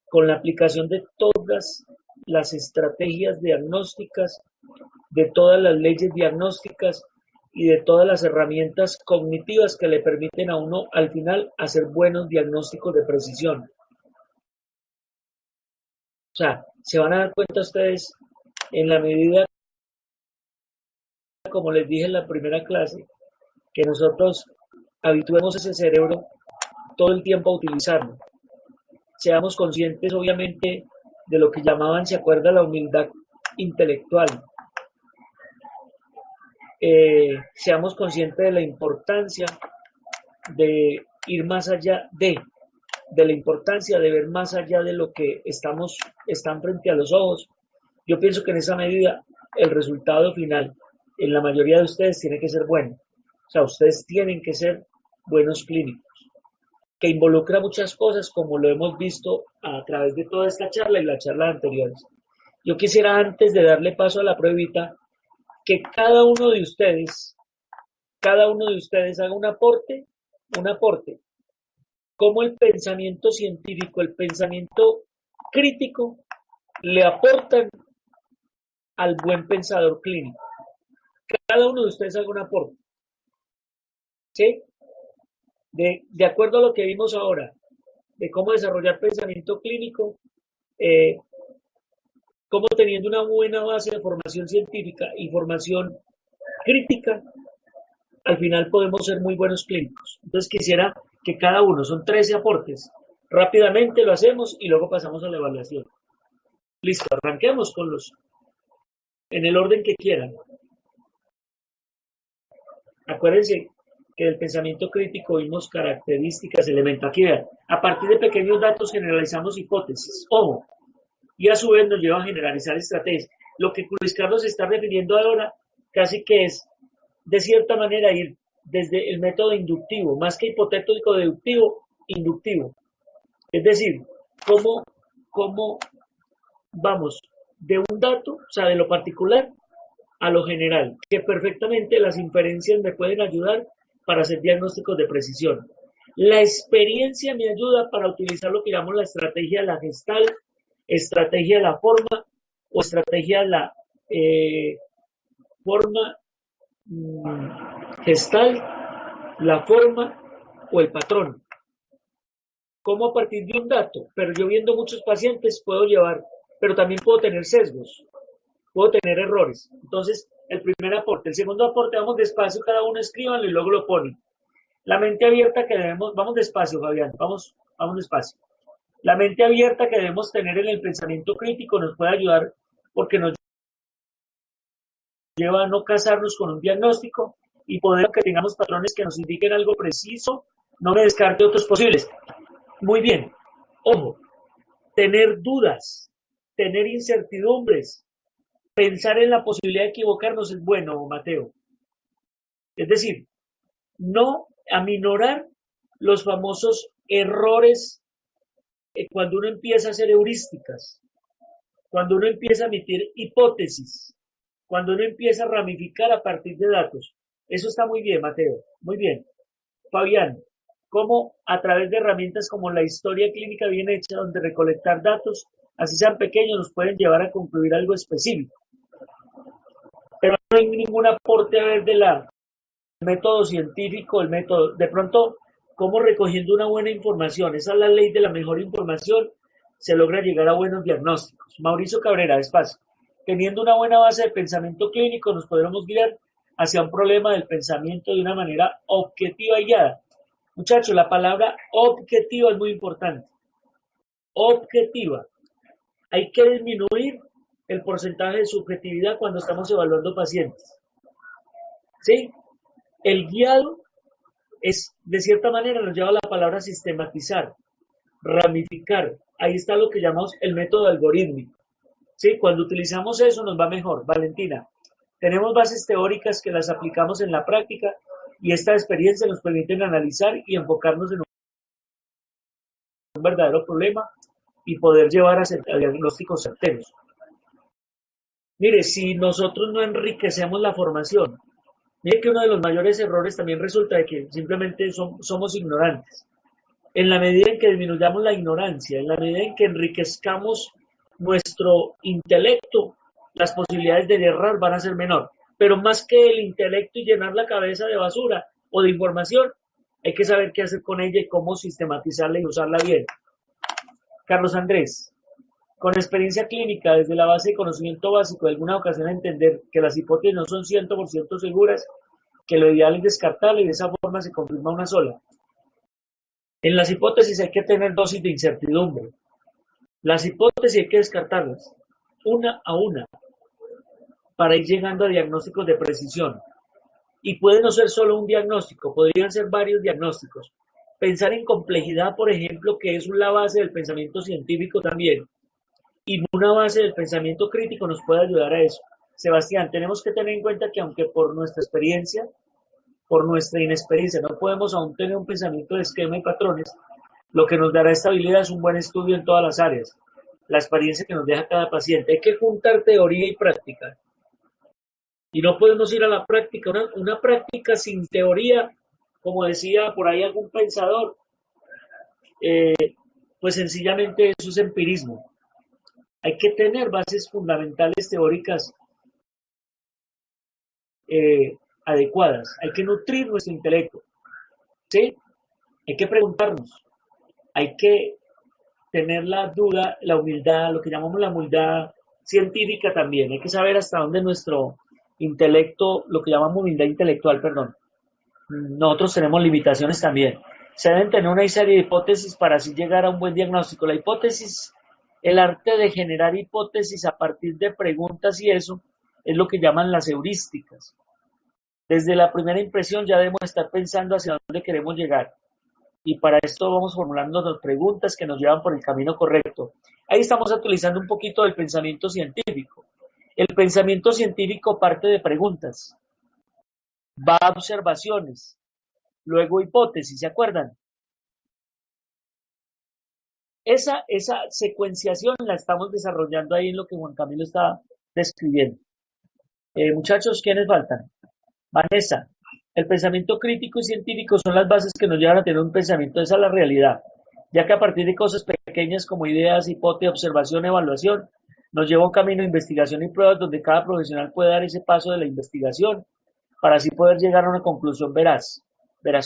con la aplicación de todas las estrategias diagnósticas, de todas las leyes diagnósticas y de todas las herramientas cognitivas que le permiten a uno al final hacer buenos diagnósticos de precisión. O sea, se van a dar cuenta ustedes en la medida, como les dije en la primera clase, que nosotros habituemos ese cerebro todo el tiempo a utilizarlo. Seamos conscientes, obviamente, de lo que llamaban, ¿se acuerda? La humildad intelectual. Seamos conscientes de la importancia de ir más allá de la importancia de ver más allá de lo que están frente a los ojos. Yo pienso que en esa medida el resultado final en la mayoría de ustedes tiene que ser bueno. O sea, ustedes tienen que ser buenos clínicos, que involucra muchas cosas como lo hemos visto a través de toda esta charla y las charlas anteriores. Yo quisiera, antes de darle paso a la pruebita, que cada uno de ustedes haga un aporte cómo el pensamiento científico, el pensamiento crítico, le aportan al buen pensador clínico. Cada uno de ustedes haga un aporte, ¿sí? De acuerdo a lo que vimos ahora, de cómo desarrollar pensamiento clínico, cómo teniendo una buena base de formación científica y formación crítica, al final podemos ser muy buenos clínicos. Entonces quisiera que cada uno, son 13 aportes, rápidamente lo hacemos y luego pasamos a la evaluación. Listo, arranquemos con los, en el orden que quieran. Acuérdense que del pensamiento crítico vimos características, elementos. Aquí vean, a partir de pequeños datos generalizamos hipótesis. Ojo, y a su vez nos lleva a generalizar estrategias. Lo que Luis Carlos está refiriendo ahora casi que es, de cierta manera, ir desde el método inductivo, más que hipotético deductivo, inductivo. Es decir, cómo vamos de un dato, o sea, de lo particular a lo general, que perfectamente las inferencias me pueden ayudar para hacer diagnósticos de precisión. La experiencia me ayuda para utilizar lo que llamamos la estrategia de la gestal, estrategia de la forma o estrategia de la forma gestal, la forma o el patrón. Como a partir de un dato, pero yo viendo muchos pacientes puedo llevar, pero también puedo tener sesgos, puedo tener errores. Entonces, el primer aporte. El segundo aporte, vamos despacio, cada uno escríbanlo y luego lo ponen. La mente abierta que debemos, vamos despacio, Fabián, vamos despacio. La mente abierta que debemos tener en el pensamiento crítico nos puede ayudar porque nos lleva a no casarnos con un diagnóstico y poder que tengamos patrones que nos indiquen algo preciso, no me descarte otros posibles. Muy bien, ojo, tener dudas, tener incertidumbres, pensar en la posibilidad de equivocarnos es bueno, Mateo. Es decir, no aminorar los famosos errores cuando uno empieza a hacer heurísticas, cuando uno empieza a emitir hipótesis, cuando uno empieza a ramificar a partir de datos. Eso está muy bien, Mateo, muy bien. Fabián, cómo a través de herramientas como la historia clínica bien hecha, donde recolectar datos, así sean pequeños, nos pueden llevar a concluir algo específico. Pero no hay ningún aporte a ver del método científico, el método, de pronto, cómo recogiendo una buena información, esa es la ley de la mejor información, se logra llegar a buenos diagnósticos. Mauricio Cabrera, despacio. Teniendo una buena base de pensamiento clínico, nos podremos guiar hacia un problema del pensamiento de una manera objetiva y guiada. Muchachos, la palabra objetiva es muy importante. Objetiva. Hay que disminuir el porcentaje de subjetividad cuando estamos evaluando pacientes. ¿Sí? El guiado es, de cierta manera, nos lleva a la palabra sistematizar, ramificar. Ahí está lo que llamamos el método algorítmico. ¿Sí? Cuando utilizamos eso nos va mejor. Valentina, tenemos bases teóricas que las aplicamos en la práctica y esta experiencia nos permite analizar y enfocarnos en un verdadero problema y poder llevar a diagnósticos certeros. Mire, si nosotros no enriquecemos la formación, mire que uno de los mayores errores también resulta de que simplemente somos ignorantes. En la medida en que disminuyamos la ignorancia, en la medida en que enriquezcamos nuestro intelecto, las posibilidades de errar van a ser menor. Pero más que el intelecto y llenar la cabeza de basura o de información, hay que saber qué hacer con ella y cómo sistematizarla y usarla bien. Carlos Andrés, con experiencia clínica desde la base de conocimiento básico, de alguna ocasión entender que las hipótesis no son 100% seguras, que lo ideal es descartarla y de esa forma se confirma una sola. En las hipótesis hay que tener dosis de incertidumbre. Las hipótesis hay que descartarlas, una a una, para ir llegando a diagnósticos de precisión. Y puede no ser solo un diagnóstico, podrían ser varios diagnósticos. Pensar en complejidad, por ejemplo, que es la base del pensamiento científico también. Y una base del pensamiento crítico nos puede ayudar a eso. Sebastián, tenemos que tener en cuenta que aunque por nuestra experiencia, por nuestra inexperiencia, no podemos aún tener un pensamiento de esquema y patrones, lo que nos dará estabilidad es un buen estudio en todas las áreas, la experiencia que nos deja cada paciente. Hay que juntar teoría y práctica. Y no podemos ir a la práctica, una práctica sin teoría, como decía por ahí algún pensador, eh, pues sencillamente eso es empirismo. Hay que tener bases fundamentales teóricas adecuadas. Hay que nutrir nuestro intelecto, ¿sí? Hay que preguntarnos, hay que tener la duda, la humildad, lo que llamamos la humildad científica también. Hay que saber hasta dónde nuestro intelecto, lo que llamamos humildad intelectual, perdón, nosotros tenemos limitaciones también. Se deben tener una serie de hipótesis para así llegar a un buen diagnóstico. La hipótesis, el arte de generar hipótesis a partir de preguntas y eso, es lo que llaman las heurísticas. Desde la primera impresión ya debemos estar pensando hacia dónde queremos llegar. Y para esto vamos formulando preguntas que nos llevan por el camino correcto. Ahí estamos utilizando un poquito del pensamiento científico. El pensamiento científico parte de preguntas, va a observaciones, luego hipótesis, ¿se acuerdan? Esa secuenciación la estamos desarrollando ahí en lo que Juan Camilo está describiendo. Muchachos, ¿quiénes faltan? Vanessa, el pensamiento crítico y científico son las bases que nos llevan a tener un pensamiento, esa es la realidad, ya que a partir de cosas pequeñas como ideas, hipótesis, observación, evaluación, nos lleva a un camino de investigación y pruebas donde cada profesional puede dar ese paso de la investigación para así poder llegar a una conclusión veraz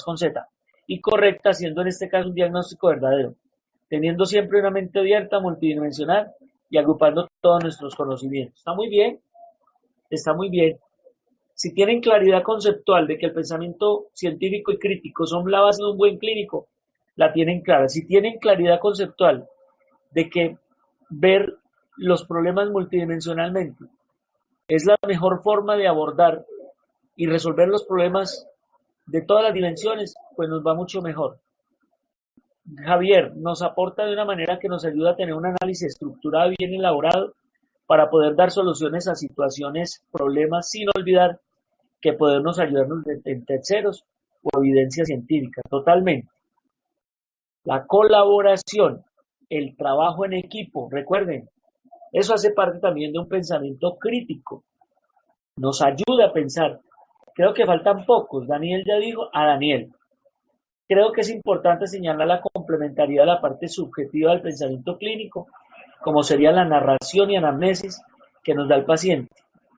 con Z, y correcta, siendo en este caso un diagnóstico verdadero, teniendo siempre una mente abierta, multidimensional y agrupando todos nuestros conocimientos. Está muy bien, está muy bien. Si tienen claridad conceptual de que el pensamiento científico y crítico son la base de un buen clínico, la tienen clara. Si tienen claridad conceptual de que ver los problemas multidimensionalmente es la mejor forma de abordar y resolver los problemas de todas las dimensiones, pues nos va mucho mejor. Javier nos aporta de una manera que nos ayuda a tener un análisis estructurado y bien elaborado para poder dar soluciones a situaciones, problemas, sin olvidar que podemos ayudarnos en terceros o evidencia científica, totalmente. La colaboración, el trabajo en equipo, recuerden, eso hace parte también de un pensamiento crítico, nos ayuda a pensar. Creo que faltan pocos, Daniel ya dijo, a Daniel. Creo que es importante señalar la complementariedad de la parte subjetiva del pensamiento clínico, como sería la narración y anamnesis que nos da el paciente,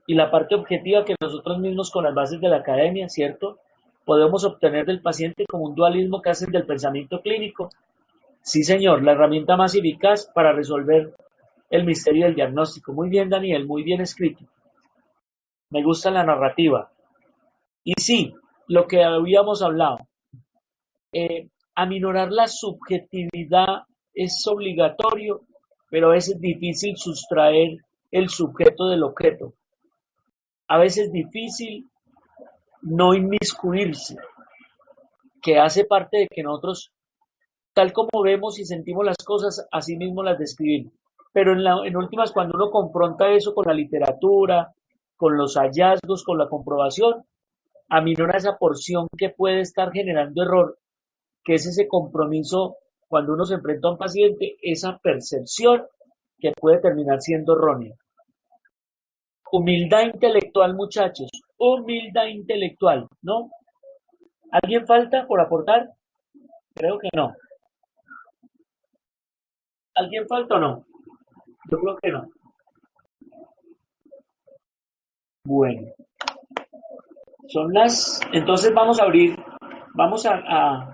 y la parte objetiva que nosotros mismos con las bases de la academia, ¿cierto?, podemos obtener del paciente como un dualismo que hacen del pensamiento clínico. Sí, señor, la herramienta más eficaz para resolver el misterio del diagnóstico. Muy bien, Daniel, muy bien escrito. Me gusta la narrativa. Y sí, lo que habíamos hablado, aminorar la subjetividad es obligatorio, pero a veces es difícil sustraer el sujeto del objeto. A veces es difícil no inmiscuirse, que hace parte de que nosotros, tal como vemos y sentimos las cosas, así mismo las describimos. Pero en últimas, cuando uno confronta eso con la literatura, con los hallazgos, con la comprobación, aminora esa porción que puede estar generando error, que es ese compromiso cuando uno se enfrenta a un paciente, esa percepción que puede terminar siendo errónea. Humildad intelectual, muchachos, humildad intelectual, ¿no? ¿Alguien falta por aportar? Creo que no. ¿Alguien falta o no? Yo creo que no. Bueno, entonces vamos a abrir, vamos a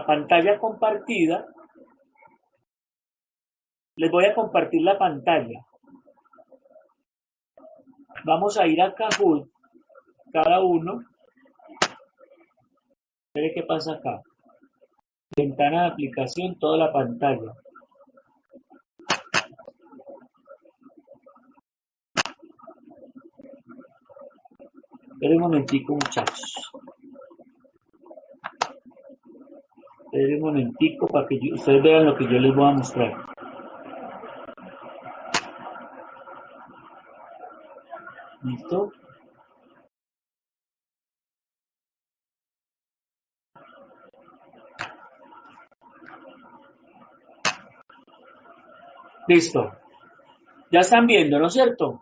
pantalla compartida. Les voy a compartir la pantalla. Vamos a ir a Kahoot, cada uno. Mire qué pasa acá. Ventana de aplicación, toda la pantalla. Esperen un momentico, muchachos. Esperen un momentico para que ustedes vean lo que yo les voy a mostrar. ¿Listo? Listo. Ya están viendo, ¿no es cierto?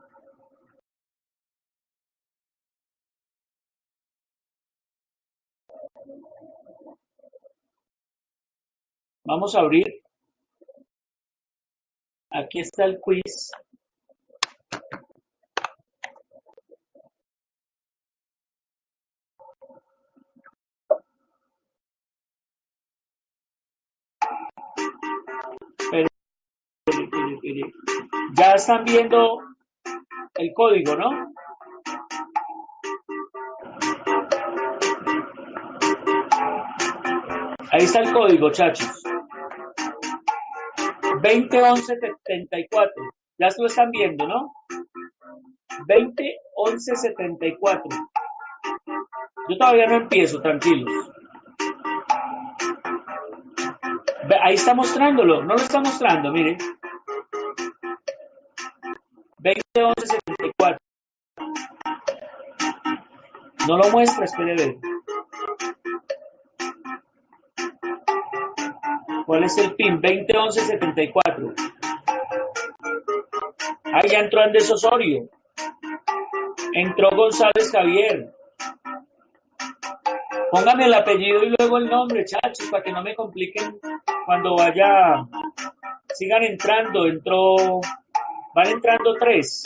Vamos a abrir. Aquí está el quiz. Espere, espere. Ya están viendo el código, ¿no? Ahí está el código, chachos. 201174. Ya lo están viendo, ¿no? 201174. Yo todavía no empiezo, tranquilos. Ahí está mostrándolo, no lo está mostrando, miren. 201174. No lo muestra, espere ver. ¿Cuál es el PIN? 201174. Ahí ya entró Andrés Osorio. Entró González Javier. Pónganme el apellido y luego el nombre, chachos, para que no me compliquen cuando vaya. Sigan entrando. Van entrando 3.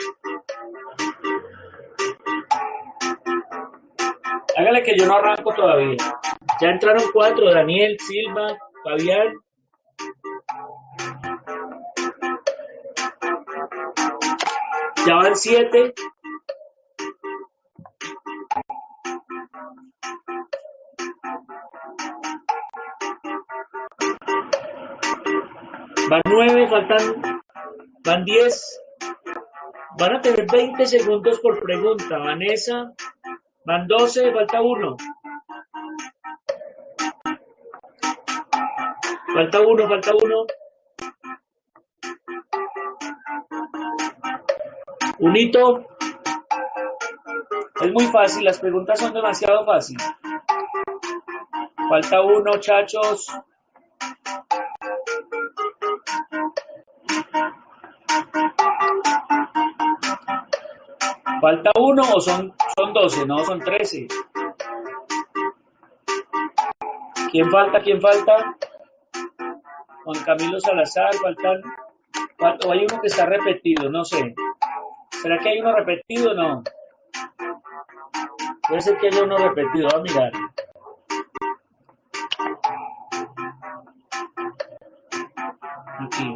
Hágale que yo no arranco todavía. Ya entraron 4. Daniel, Silva, Fabián. Ya van 7. Van 9, van 10. Van a tener 20 segundos por pregunta. Vanessa, van 12, falta 1. Falta uno. Unito. Es muy fácil, las preguntas son demasiado fáciles. Falta 1, chachos. ¿Falta 1 o son 12? No, son 13. ¿Quién falta? Juan Camilo Salazar, faltan. O hay uno que está repetido, no sé. ¿Será que hay uno repetido o no? Puede ser que haya uno repetido, voy a mirar. Aquí.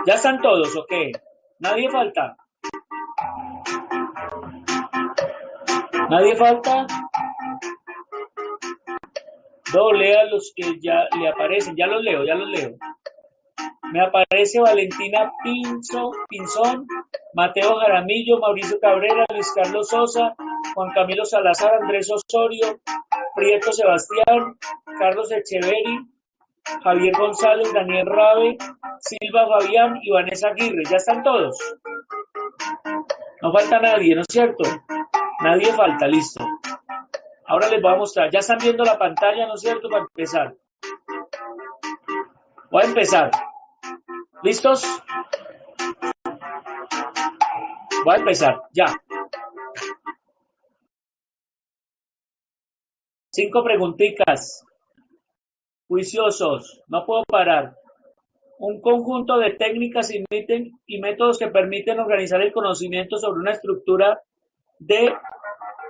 ¿Ya están todos o qué? ¿Nadie falta? ¿Nadie falta? No, lea los que ya le aparecen. Ya los leo. Me aparece Valentina Pinzón, Mateo Jaramillo, Mauricio Cabrera, Luis Carlos Sosa, Juan Camilo Salazar, Andrés Osorio, Prieto Sebastián, Carlos Echeverri, Javier González, Daniel Rabe, Silva Fabián y Vanessa Aguirre. ¿Ya están todos? No falta nadie, ¿no es cierto? Nadie falta, listo. Ahora les voy a mostrar. Ya están viendo la pantalla, ¿no es cierto? Para empezar. Voy a empezar. ¿Listos? Voy a empezar, ya. 5 preguntitas. Juiciosos, no puedo parar. Un conjunto de técnicas y métodos que permiten organizar el conocimiento sobre una estructura de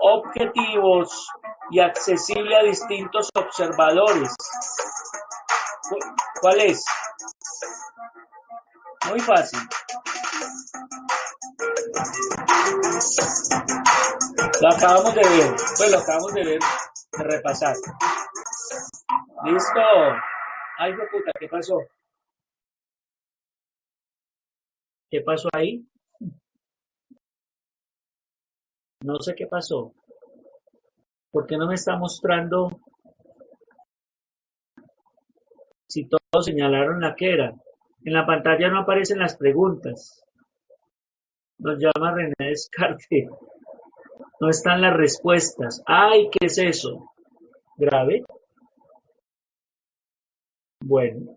objetivos y accesible a distintos observadores. ¿Cuál es? Muy fácil. Lo acabamos de ver. Pues lo acabamos de ver, de repasar. Listo. Ay, puta, ¿qué pasó? ¿Qué pasó ahí? No sé qué pasó. ¿Por qué no me está mostrando? Si todos señalaron la que era. En la pantalla no aparecen las preguntas. Nos llama René Descartes. No están las respuestas. Ay, ¿qué es eso? ¿Grave? Bueno.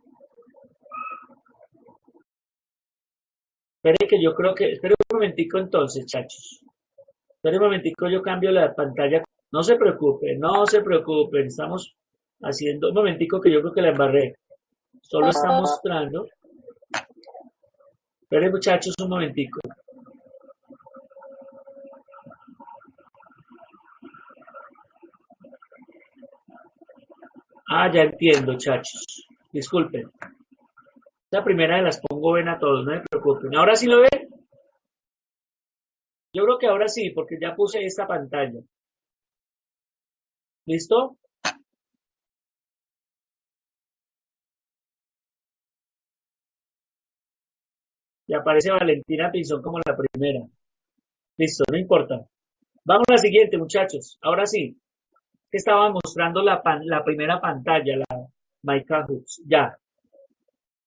Espere que yo creo que... Espere un momentico entonces, chachos. Espere un momentico, yo cambio la pantalla. No se preocupen. Estamos haciendo... Un momentico que yo creo que la embarré. Solo está mostrando. Esperen muchachos un momentico. Ah, ya entiendo, chachos. Disculpen. La primera de las pongo ven a todos, no se preocupen. ¿Ahora sí lo ven? Yo creo que ahora sí, porque ya puse esta pantalla. ¿Listo? Y aparece Valentina Pinzón como la primera. Listo, no importa. Vamos a la siguiente, muchachos. Ahora sí. Que estaba mostrando la primera pantalla, la Micah Hooks. Ya.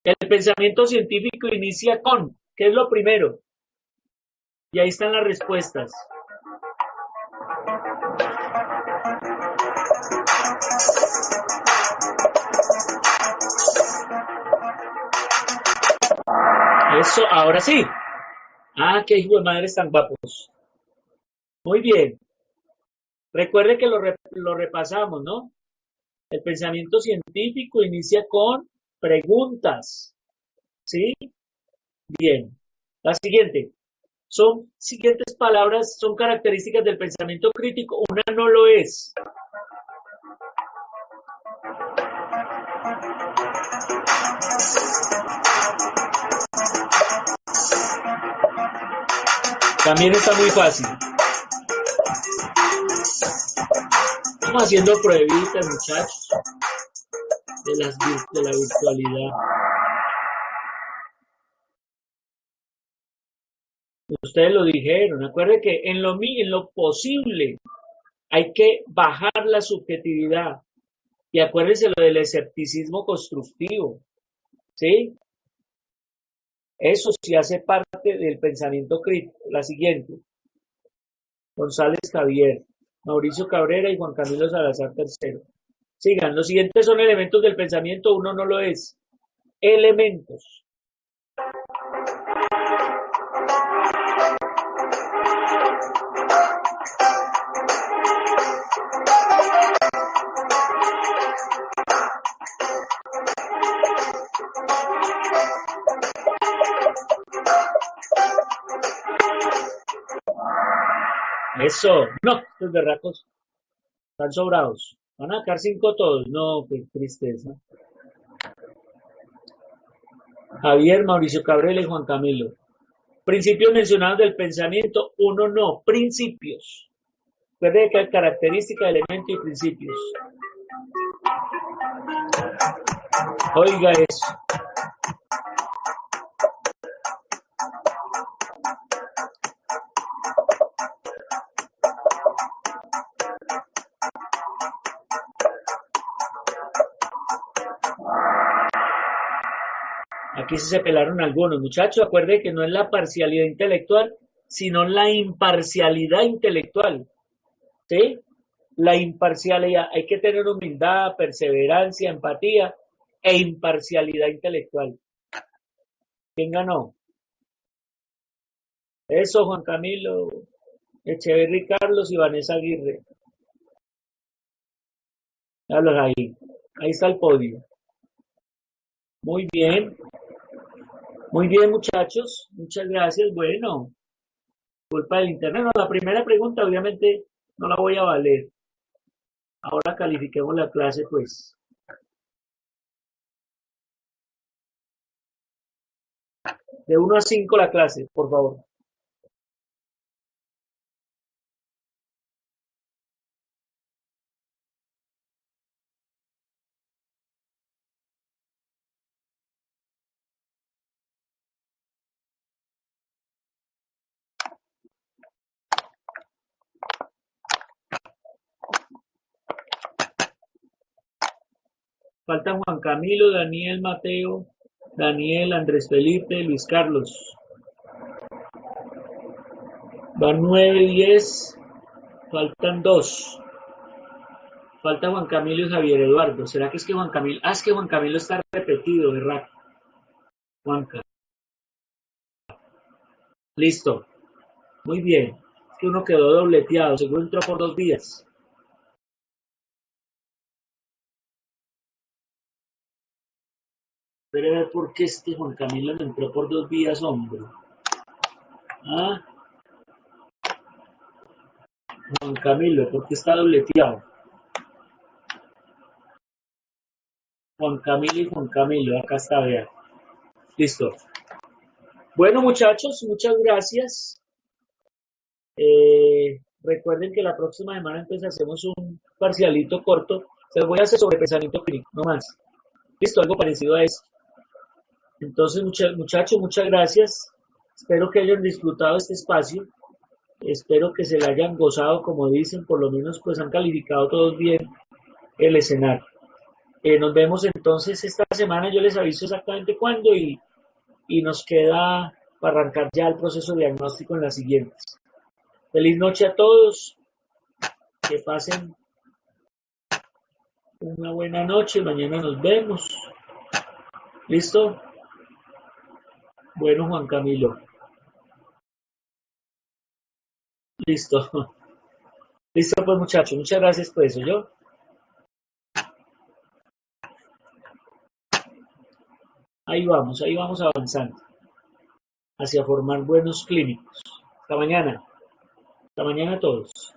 El pensamiento científico inicia con, ¿qué es lo primero? Y ahí están las respuestas. Eso, ahora sí. Ah, qué hijo de madres tan guapos. Muy bien. Recuerde que lo repasamos, ¿no? El pensamiento científico inicia con preguntas. ¿Sí? Bien. La siguiente. Son siguientes palabras, son características del pensamiento crítico. Una no lo es. También está muy fácil. Estamos haciendo pruebitas, muchachos, de la virtualidad. Ustedes lo dijeron. Acuérdense que en lo posible hay que bajar la subjetividad. Y acuérdense lo del escepticismo constructivo. ¿Sí? Eso sí hace parte del pensamiento crítico. La siguiente. González Javier, Mauricio Cabrera y Juan Camilo Salazar III. Sigan. Los siguientes son elementos del pensamiento. Uno no lo es. Elementos. Eso. No, estos berracos están sobrados. Van a sacar 5 todos. No, qué tristeza. Javier, Mauricio Cabrera y Juan Camilo. Principios mencionados del pensamiento. Uno no. Principios. Recuerde que hay característica, elemento y principios. Oiga eso. Aquí sí se pelaron algunos. Muchachos, acuérdense que no es la parcialidad intelectual, sino la imparcialidad intelectual. ¿Sí? La imparcialidad. Hay que tener humildad, perseverancia, empatía e imparcialidad intelectual. ¿Quién ganó? Eso, Juan Camilo, Echeverry Carlos y Vanessa Aguirre. Háblos ahí. Ahí está el podio. Muy bien. Muy bien, muchachos. Muchas gracias. Bueno, culpa del internet. No, la primera pregunta obviamente no la voy a valer. Ahora califiquemos la clase, pues. De 1 a 5 la clase, por favor. Faltan Juan Camilo, Daniel, Mateo, Daniel, Andrés Felipe, Luis Carlos. Van 9, 10. Faltan 2. Falta Juan Camilo y Javier Eduardo. ¿Será que es que Juan Camilo? Ah, es que Juan Camilo está repetido, ¿verdad? Juanca. Listo. Muy bien. Es que uno quedó dobleteado. Seguro entró por 2 días. Espera a ver por qué este Juan Camilo me entró por 2 vías, hombre. Ah, Juan Camilo, ¿por qué está dobleteado? Juan Camilo y Juan Camilo, acá está, vea. Listo. Bueno, muchachos, muchas gracias. Recuerden que la próxima semana entonces hacemos un parcialito corto. Se los voy a hacer sobre pensamiento clínico, no más. Listo, algo parecido a eso. Entonces, muchachos, muchas gracias. Espero que hayan disfrutado este espacio. Espero que se la hayan gozado, como dicen, por lo menos pues han calificado todos bien el escenario. Nos vemos entonces esta semana, yo les aviso exactamente cuándo y nos queda para arrancar ya el proceso diagnóstico en las siguientes. Feliz noche a todos, que pasen una buena noche, mañana nos vemos. ¿Listo? Bueno, Juan Camilo. Listo. Listo, pues muchachos, muchas gracias por eso, yo. Ahí vamos avanzando hacia formar buenos clínicos. Hasta mañana a todos.